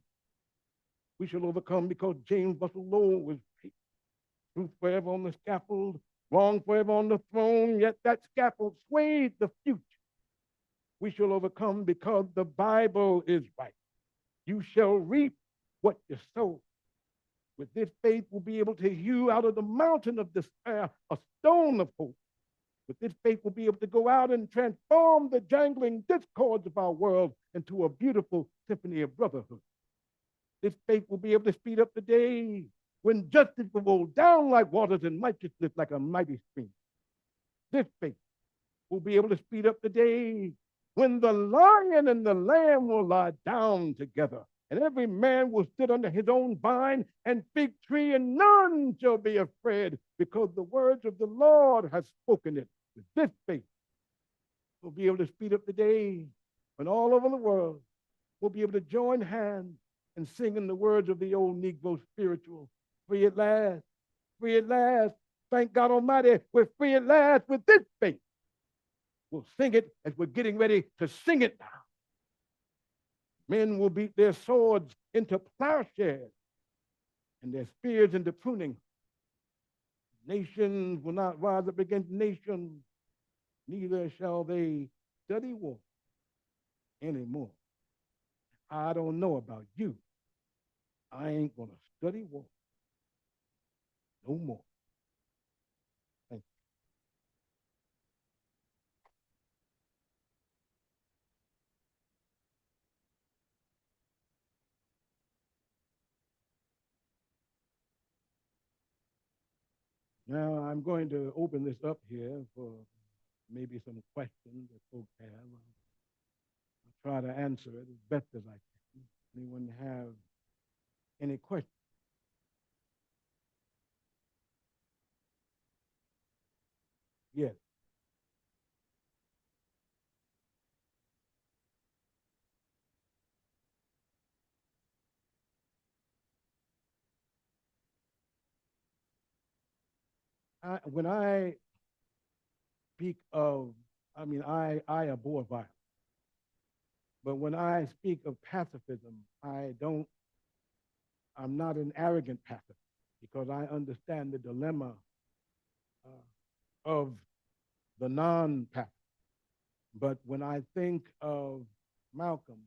We shall overcome because James Russell Lowell was right. Truth forever on the scaffold, wrong forever on the throne, yet that scaffold swayed the future. We shall overcome because the Bible is right. You shall reap what you sow. With this faith, we'll be able to hew out of the mountain of despair a stone of hope. With this faith, we'll be able to go out and transform the jangling discords of our world into a beautiful symphony of brotherhood. This faith will be able to speed up the day when justice will roll down like waters and righteousness like a mighty stream. This faith will be able to speed up the day when the lion and the lamb will lie down together, and every man will sit under his own vine and fig tree, and none shall be afraid, because the words of the Lord have spoken it. With this faith, we'll be able to speed up the day when all over the world we'll be able to join hands and sing in the words of the old Negro spiritual, free at last, free at last. Thank God Almighty, we're free at last with this faith. We'll sing it as we're getting ready to sing it now. Men will beat their swords into plowshares and their spears into pruning. Nations will not rise up against nations, neither shall they study war anymore. I don't know about you. I ain't going to study war no more. Thank you. Now I'm going to open this up here for maybe some questions that folks have. I'll try to answer it as best as I can. Anyone have any questions? when I speak of, I mean, I abhor violence. But when I speak of pacifism, I'm not an arrogant pacifist because I understand the dilemma of the non-pacifist. But when I think of Malcolm,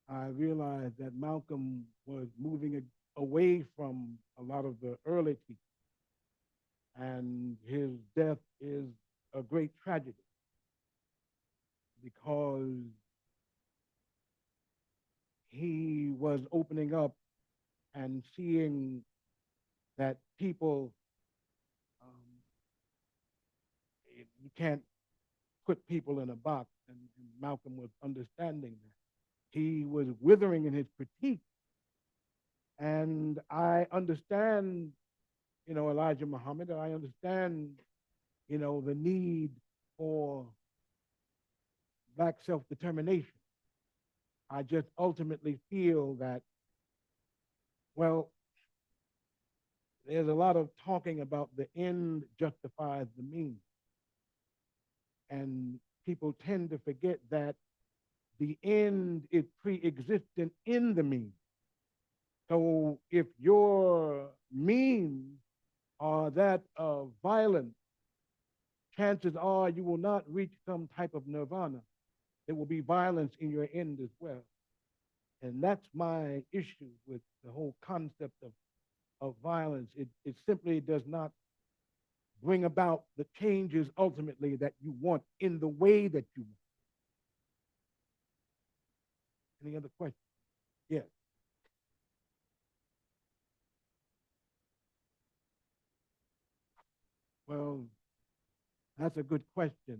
I realize that Malcolm was moving away from a lot of the early teachings, and his death is a great tragedy because he was opening up and seeing that people, you can't put people in a box, and Malcolm was understanding that. He was withering in his critique, and I understand, Elijah Muhammad, I understand, the need for Black self-determination. I just ultimately feel that, well, there's a lot of talking about the end justifies the means. And people tend to forget that the end is pre-existent in the means. So if your means are that of violence, chances are you will not reach some type of nirvana. There will be violence in your end as well. And that's my issue with the whole concept of violence. It simply does not bring about the changes ultimately that you want in the way that you want. Any other questions? Yes. Well, that's a good question.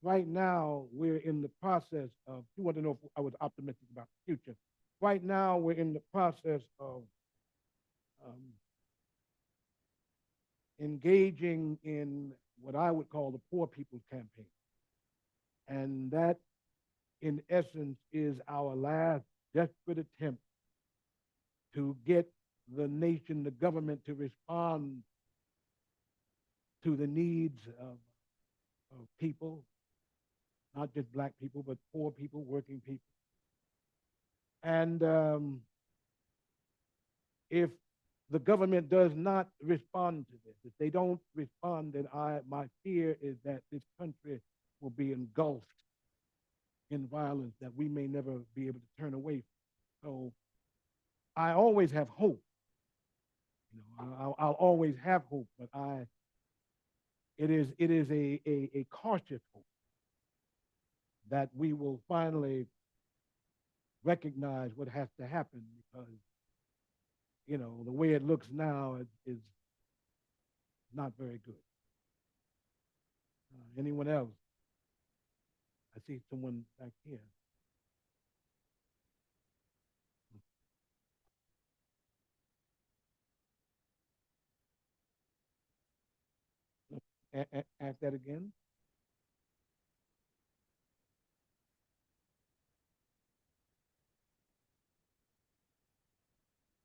Right now, we're in the process of, you want to know if I was optimistic about the future. Right now, we're in the process of engaging in what I would call the Poor People's Campaign. And that, in essence, is our last desperate attempt to get the nation, the government, to respond to the needs of people, not just Black people, but poor people, working people. And if the government does not respond to this, if they don't respond, then my fear is that this country will be engulfed in violence that we may never be able to turn away from. So I always have hope. I'll always have hope, but it is a cautious hope that we will finally recognize what has to happen, because the way it looks now is not very good. Anyone else? I see someone back here. Ask that again.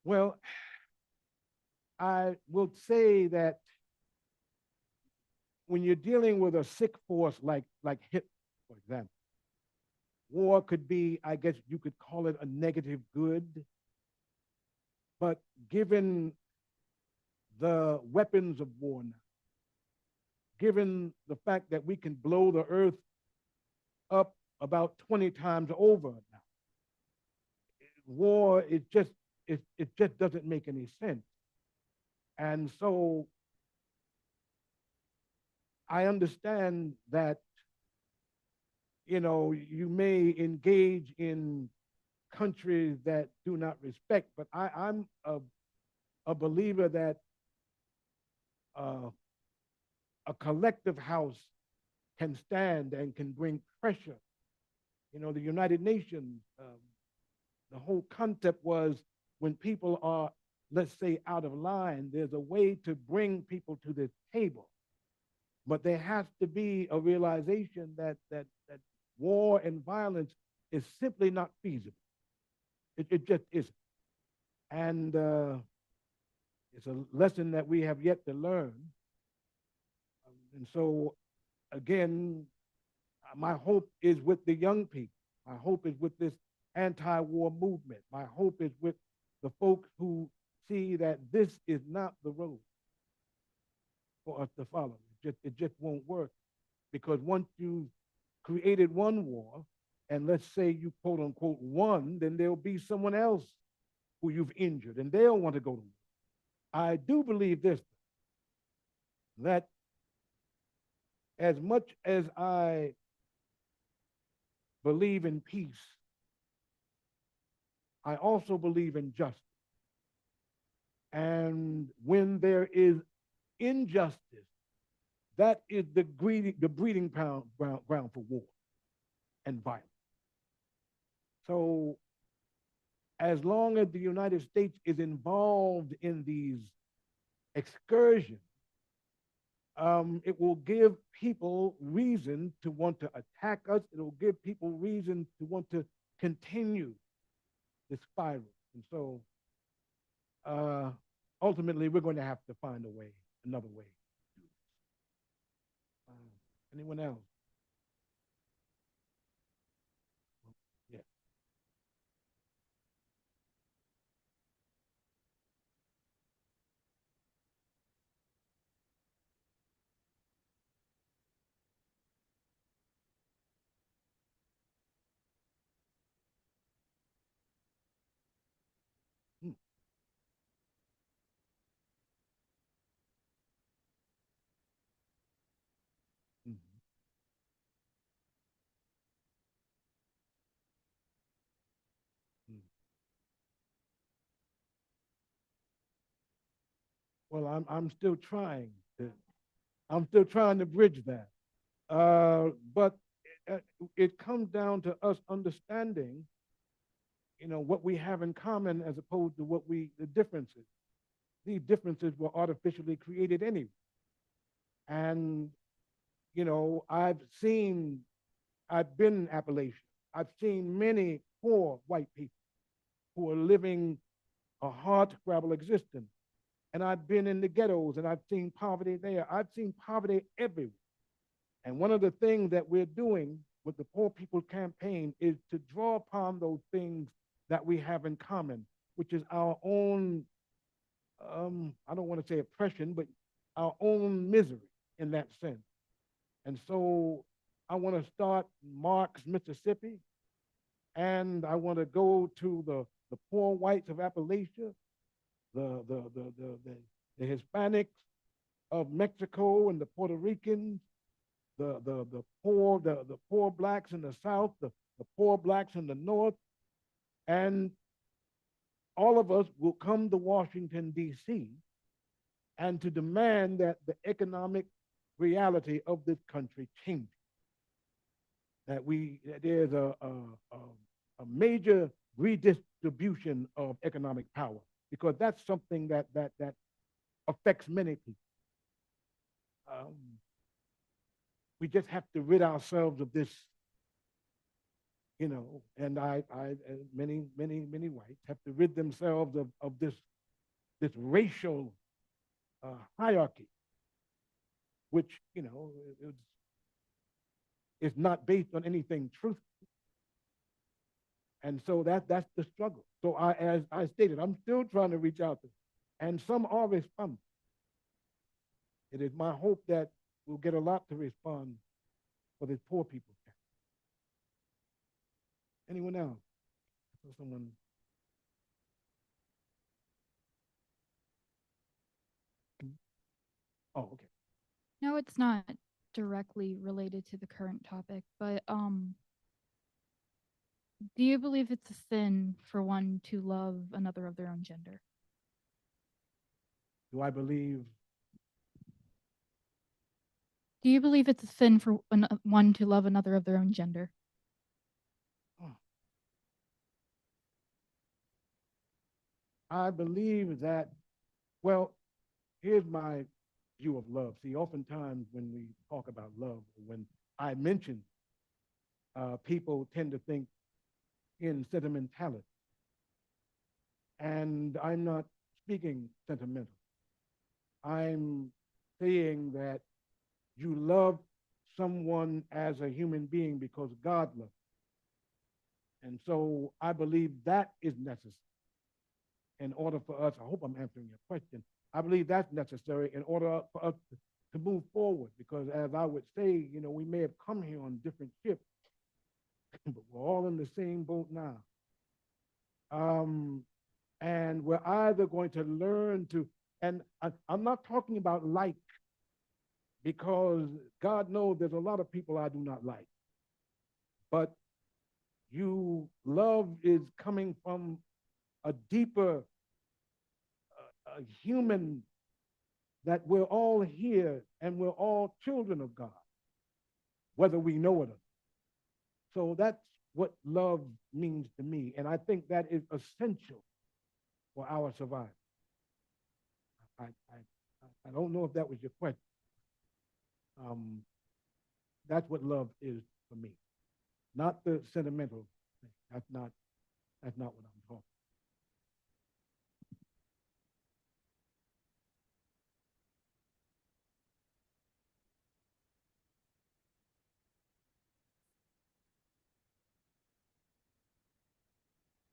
Well, I will say that when you're dealing with a sick force like Hitler, for example, war could be, I guess you could call it a negative good. But given the weapons of war now, given the fact that we can blow the earth up about 20 times over now, war, it just doesn't make any sense. And so I understand that, you may engage in countries that do not respect, but I'm a believer that a collective house can stand and can bring pressure. The United Nations, the whole concept was when people are, let's say, out of line, there's a way to bring people to the table. But there has to be a realization that war and violence is simply not feasible. It just isn't. And It's a lesson that we have yet to learn. And so, again, my hope is with the young people. My hope is with this anti-war movement. My hope is with the folks who see that this is not the road for us to follow. It just won't work, because once you created one war, and let's say you quote unquote won, then there'll be someone else who you've injured, and they'll want to go to war. I do believe this, that as much as I believe in peace, I also believe in justice. And when there is injustice, that is the breeding ground for war and violence. So as long as the United States is involved in these excursions, it will give people reason to want to attack us. It will give people reason to want to continue this spiral. And so ultimately, we're going to have to find a way, another way. Anyone else? Yeah. Hmm. Mhm. Mhm. Well, I'm still trying to bridge that. But it, it comes down to us understanding, what we have in common as opposed to the differences. These differences were artificially created anyway. And, I've been in Appalachia. I've seen many poor white people who are living a hard scrabble existence. And I've been in the ghettos and I've seen poverty there. I've seen poverty everywhere. And one of the things that we're doing with the Poor People Campaign is to draw upon those things that we have in common, which is our own, I don't want to say oppression, but our own misery in that sense. And so I want to start Marks, Mississippi, and I want to go to the poor whites of Appalachia, the Hispanics of Mexico and the Puerto Ricans, the poor blacks in the South, the poor blacks in the North, and all of us will come to Washington, D.C., and to demand that the economic reality of this country changes. That there's a major redistribution of economic power, because that's something that affects many people. We just have to rid ourselves of this, and many whites have to rid themselves of this racial hierarchy, which is not based on anything truthful. And so that's the struggle. So as I stated, I'm still trying to reach out to them, and some are responding. It is my hope that we'll get a lot to respond for this poor people. Anyone else? Someone. Oh, okay. No, it's not directly related to the current topic, but do you believe it's a sin for one to love another of their own gender? Do I believe? Do you believe it's a sin for one to love another of their own gender? Oh. I believe that, well, here's my view of love. See, oftentimes when we talk about love, when I mention, people tend to think in sentimentality. And I'm not speaking sentimental. I'm saying that you love someone as a human being because God loves you. And so I believe that is necessary in order for us. I hope I'm answering your question. I believe that's necessary in order for us to move forward, because as I would say, we may have come here on different ships, but we're all in the same boat now. And we're either going to learn to, and I'm not talking about like, because God knows there's a lot of people I do not like. But love is coming from a deeper human, that we're all here and we're all children of God, whether we know it or not. So that's what love means to me. And I think that is essential for our survival. I don't know if that was your question. That's what love is for me, not the sentimental thing. That's not what I'm talking.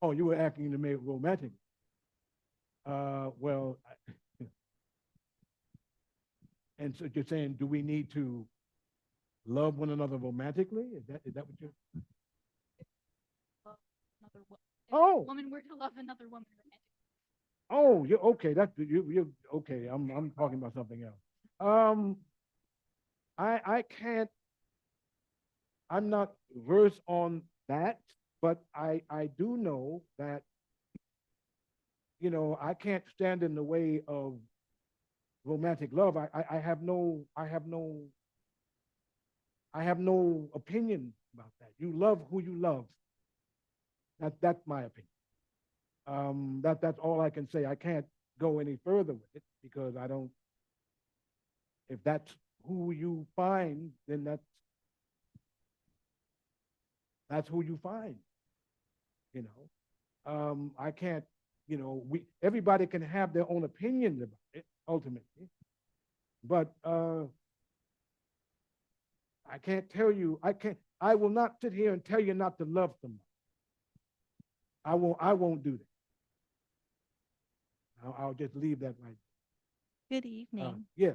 Oh, you were asking to make it romantic. Well, and so you're saying, do we need to love one another romantically? Is that what you're? Love another Oh. woman were to love another woman romantically. Oh, you're okay. That's you okay. I'm talking about something else. I can't. I'm not versed on that, but I do know that I can't stand in the way of romantic love. I have no opinion about that. You love who you love. That's my opinion. That's all I can say. I can't go any further with it because I don't. If that's who you find, then that's who you find. I can't. Everybody can have their own opinions about it ultimately, but I can't tell you. I will not sit here and tell you not to love someone. I won't do that. I'll just leave that right there. Good evening. Yeah.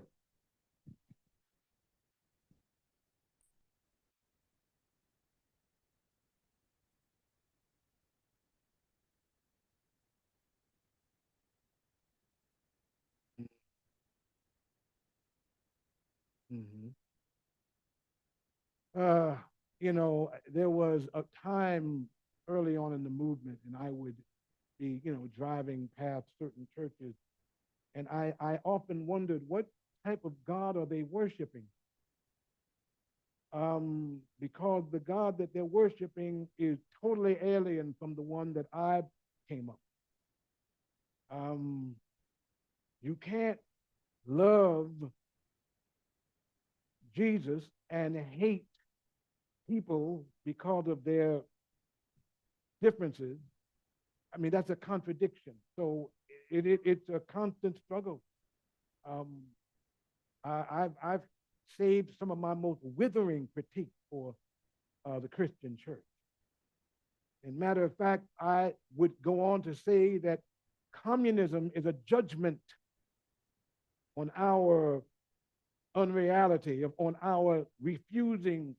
Mm-hmm. There was a time early on in the movement, and I would be, driving past certain churches, and I often wondered, what type of God are they worshiping? Because the God that they're worshiping is totally alien from the one that I came up. You can't love Jesus and hate people because of their differences. I mean, that's a contradiction. So it's a constant struggle. I've saved some of my most withering critiques for the Christian church. As a matter of fact, I would go on to say that communism is a judgment on our unreality, on our refusing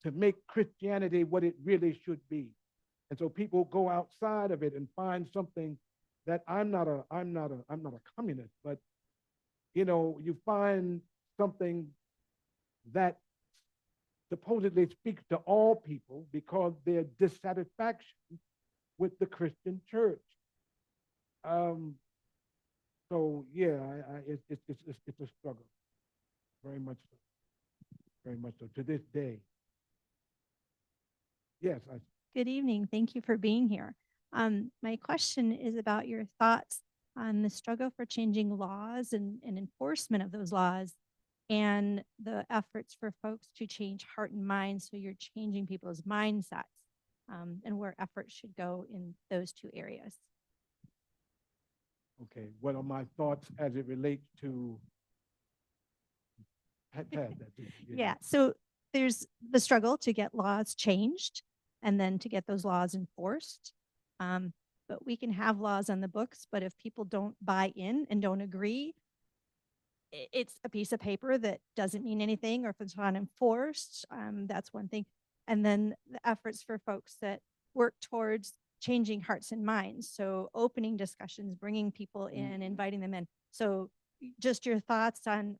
to make Christianity what it really should be. And so people go outside of it and find something that I'm not a communist, but you find something that supposedly speaks to all people because their dissatisfaction with the Christian church. So yeah, it's a struggle, very much so to this day. Yes. Good evening. Thank you for being here. My question is about your thoughts on the struggle for changing laws and enforcement of those laws, and the efforts for folks to change heart and mind. So you're changing people's mindsets, and where efforts should go in those two areas. Okay, what are my thoughts as it relates to that? Yeah. So there's the struggle to get laws changed and then to get those laws enforced. But we can have laws on the books, but if people don't buy in and don't agree, it's a piece of paper that doesn't mean anything, or if it's not enforced, that's one thing. And then the efforts for folks that work towards changing hearts and minds. So opening discussions, bringing people in, inviting them in. So just your thoughts on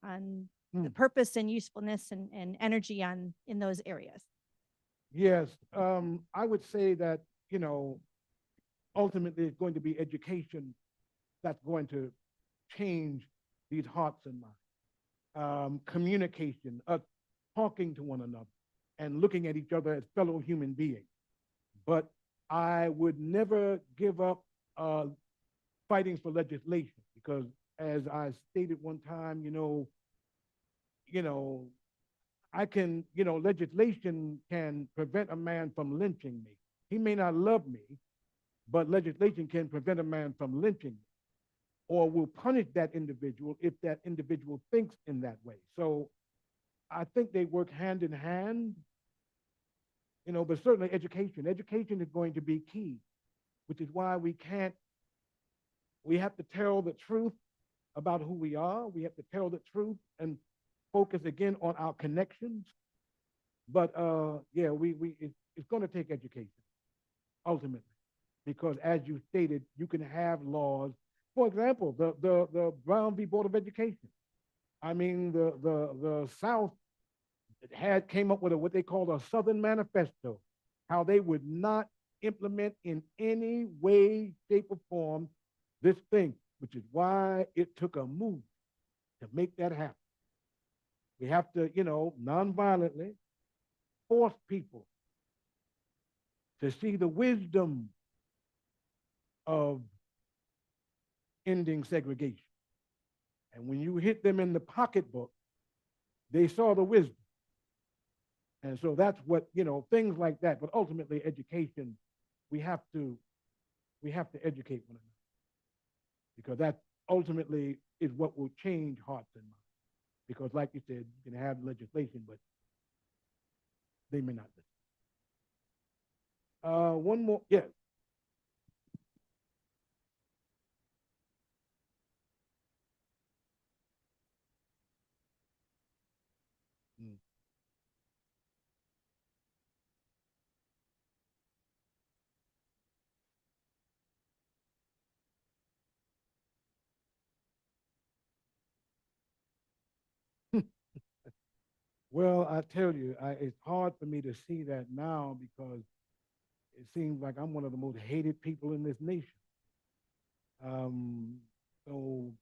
the purpose and usefulness and energy in those areas. Yes, I would say that, you know, ultimately it's going to be education that's going to change these hearts and minds. Communication, us talking to one another and looking at each other as fellow human beings. But I would never give up fighting for legislation because, as I stated one time, I can, legislation can prevent a man from lynching me. He may not love me, but legislation can prevent a man from lynching me or will punish that individual if that individual thinks in that way. So I think they work hand in hand, but certainly education. Education is going to be key, which is why we have to tell the truth about who we are. We have to tell the truth and focus again on our connections. But yeah, it's going to take education ultimately, because as you stated, you can have laws. For example, the Brown v. Board of Education. I mean, the South came up with what they called a Southern Manifesto, how they would not implement in any way, shape, or form this thing, which is why it took a move to make that happen. We have to, nonviolently force people to see the wisdom of ending segregation. And when you hit them in the pocketbook, they saw the wisdom. And so that's what, things like that. But ultimately, education, we have to educate one another, because that ultimately is what will change hearts and minds. Because like you said, you can have legislation, but they may not listen. One more, yes. Well, I tell you, it's hard for me to see that now because it seems like I'm one of the most hated people in this nation. So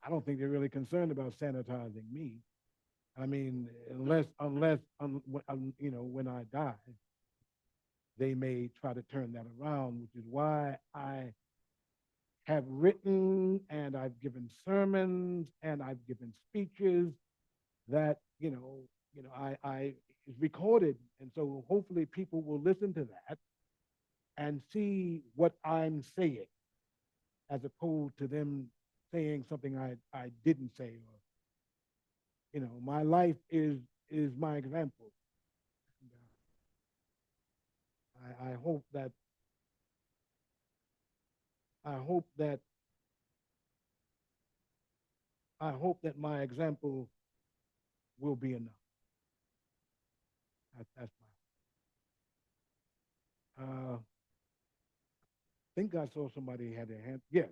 I don't think they're really concerned about sanitizing me. I mean, when I die, they may try to turn that around, which is why I have written and I've given sermons and I've given speeches that, I is recorded. And so hopefully people will listen to that and see what I'm saying, as opposed to them saying something I didn't say. Or, my life is my example. I hope that I hope that my example will be enough. That's my. I think I saw somebody had their hand. Yeah.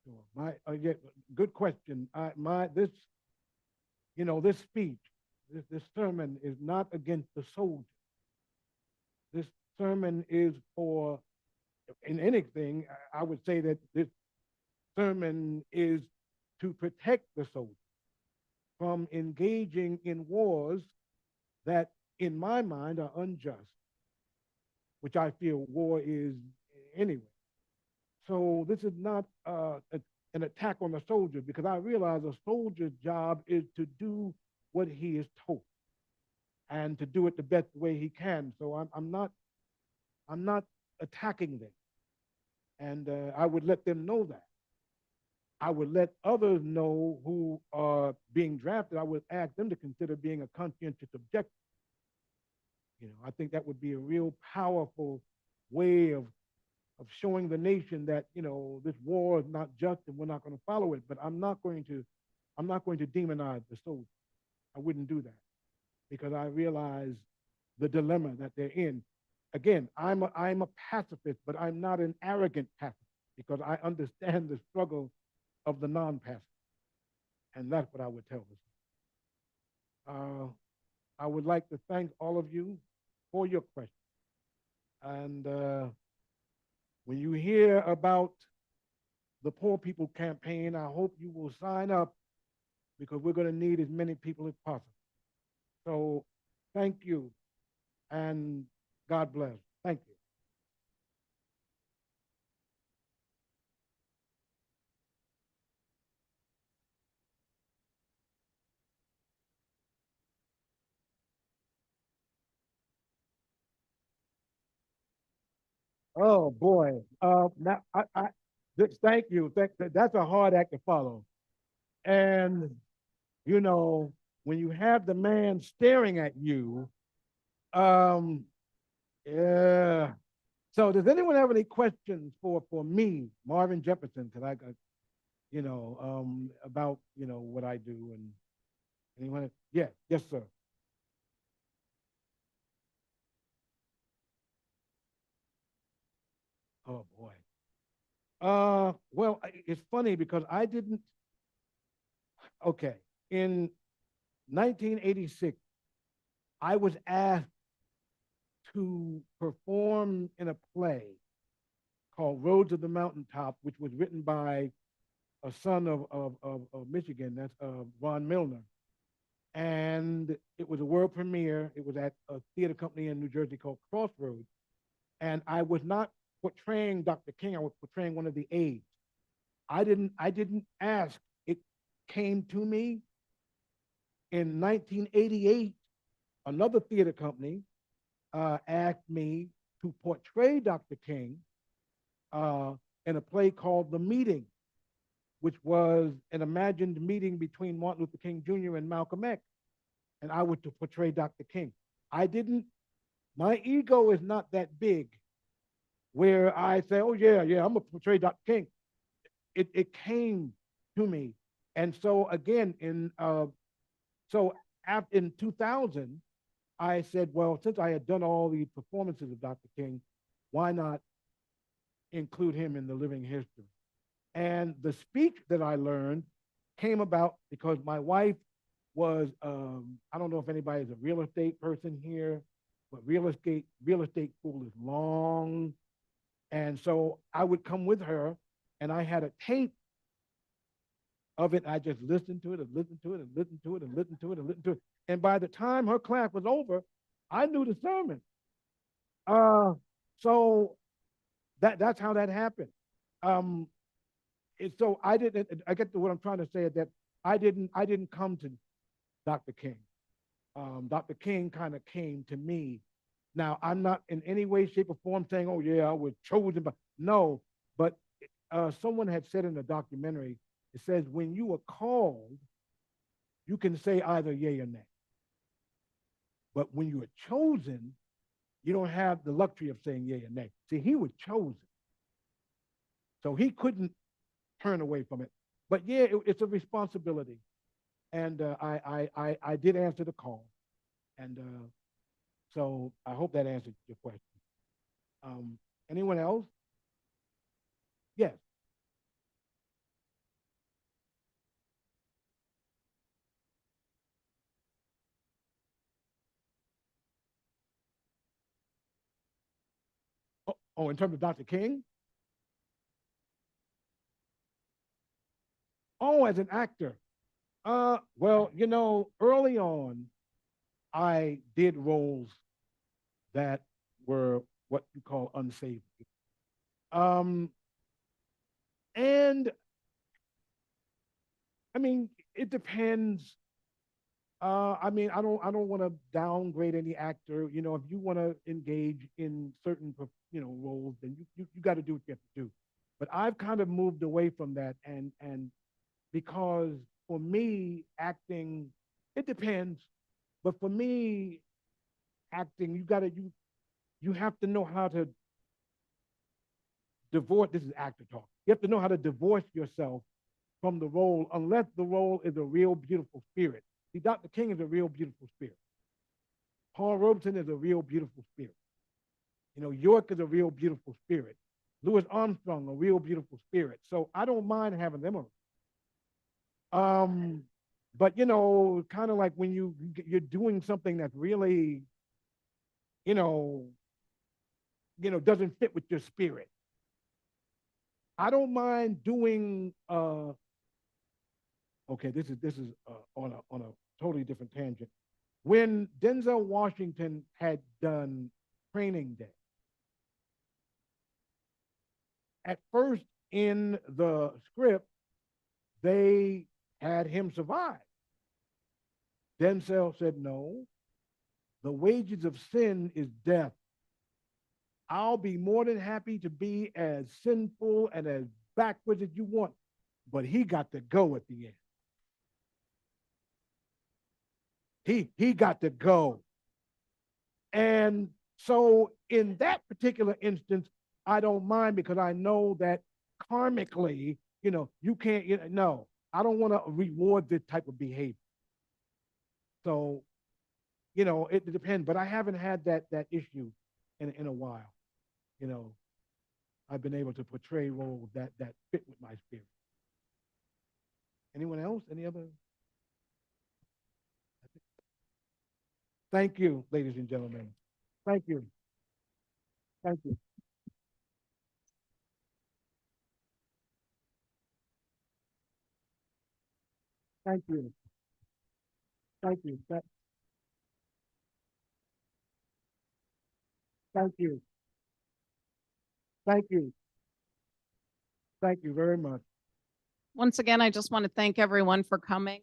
Sure. Yeah, good question. This speech, this sermon is not against the soldier. This sermon is for, in anything, I would say that this sermon is to protect the soldier from engaging in wars that, in my mind, are unjust, which I feel war is anyway. So this is not an attack on the soldier, because I realize a soldier's job is to do what he is told and to do it the best way he can. So I'm not attacking them. And I would let them know that. I would let others know who are being drafted. I would ask them to consider being a conscientious objector. You know, I think that would be a real powerful way of showing the nation that, you know, this war is not just and we're not going to follow it. But I'm not going to demonize the soldiers. I wouldn't do that, because I realize the dilemma that they're in. Again, I'm a pacifist, but I'm not an arrogant pacifist, because I understand the struggle of the non-pacifist. And that's what I would tell them. I would like to thank all of you for your questions. And when you hear about the Poor People Campaign, I hope you will sign up, because we're going to need as many people as possible. So thank you, and God bless. Thank you. Oh boy. Now thank you. That's a hard act to follow. And you know, when you have the man staring at you, yeah. So does anyone have any questions for me, Marvin Jefferson? Because I got, you know, about, you know, what I do, and anyone? Yeah, yes, sir. Oh boy. Well, it's funny because I didn't. Okay, in 1986, I was asked to perform in a play called Roads of the Mountaintop, which was written by a son of Michigan, that's Ron Milner. And it was a world premiere. It was at a theater company in New Jersey called Crossroads. And I was not portraying Dr. King, I was portraying one of the aides. I didn't ask. It came to me in 1988. Another theater company asked me to portray Dr. King in a play called The Meeting, which was an imagined meeting between Martin Luther King Jr. and Malcolm X. And I was to portray Dr. King. My ego is not that big where I say, oh yeah, I'm gonna portray Dr. King. It came to me. And so again, in 2000, I said, well, since I had done all the performances of Dr. King, why not include him in the living history? And the speech that I learned came about because my wife was, I don't know if anybody's a real estate person here, but real estate school is long. And so I would come with her, and I had a tape of it. I just listened to it and listened to it and listened to it and listened to it and listened to it. And by the time her class was over, I knew the sermon. So that's how that happened. So I get to what I'm trying to say is that I didn't come to Dr. King. Dr. King kind of came to me. Now, I'm not in any way, shape, or form saying, oh yeah, I was chosen, but no. But someone had said in a documentary, it says, when you are called, you can say either yay or nay. But when you are chosen, you don't have the luxury of saying yay or nay. See, he was chosen. So he couldn't turn away from it. But yeah, it's a responsibility. And I did answer the call. And so I hope that answered your question. Anyone else? Yes. Oh, in terms of Dr. King? Oh, as an actor. Well, you know, early on, I did roles that were what you call unsavory. And I mean, it depends. I mean, I don't want to downgrade any actor. You know, if you want to engage in certain, roles, then you got to do what you have to do. But I've kind of moved away from that, and because for me, acting, it depends. But for me, acting, you have to know how to divorce. This is actor talk. You have to know how to divorce yourself from the role, unless the role is a real beautiful spirit. See, Dr. King is a real beautiful spirit. Paul Robeson is a real beautiful spirit. You know, York is a real beautiful spirit. Louis Armstrong, a real beautiful spirit. So I don't mind having them around. But kind of like when you're doing something that's really, doesn't fit with your spirit. I don't mind doing. Okay, this is on a totally different tangent. When Denzel Washington had done Training Day, at first in the script, they had him survive. Denzel said, no, the wages of sin is death. I'll be more than happy to be as sinful and as backwards as you want, but he got to go at the end. He got to go. And so in that particular instance, I don't mind, because I know that karmically, you can't, no, I don't want to reward this type of behavior. So, it depends, but I haven't had that issue in a while. I've been able to portray roles that fit with my spirit. Anyone else? Any other? Thank you, ladies and gentlemen. Thank you. Thank you. Thank you. Thank you. Thank you. Thank you. Thank you very much. Once again, I just want to thank everyone for coming.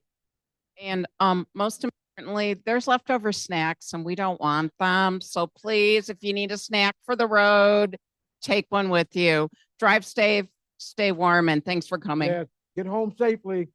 And most importantly, there's leftover snacks and we don't want them. So please, if you need a snack for the road, take one with you. Drive safe, stay warm, and thanks for coming. Yes. Get home safely.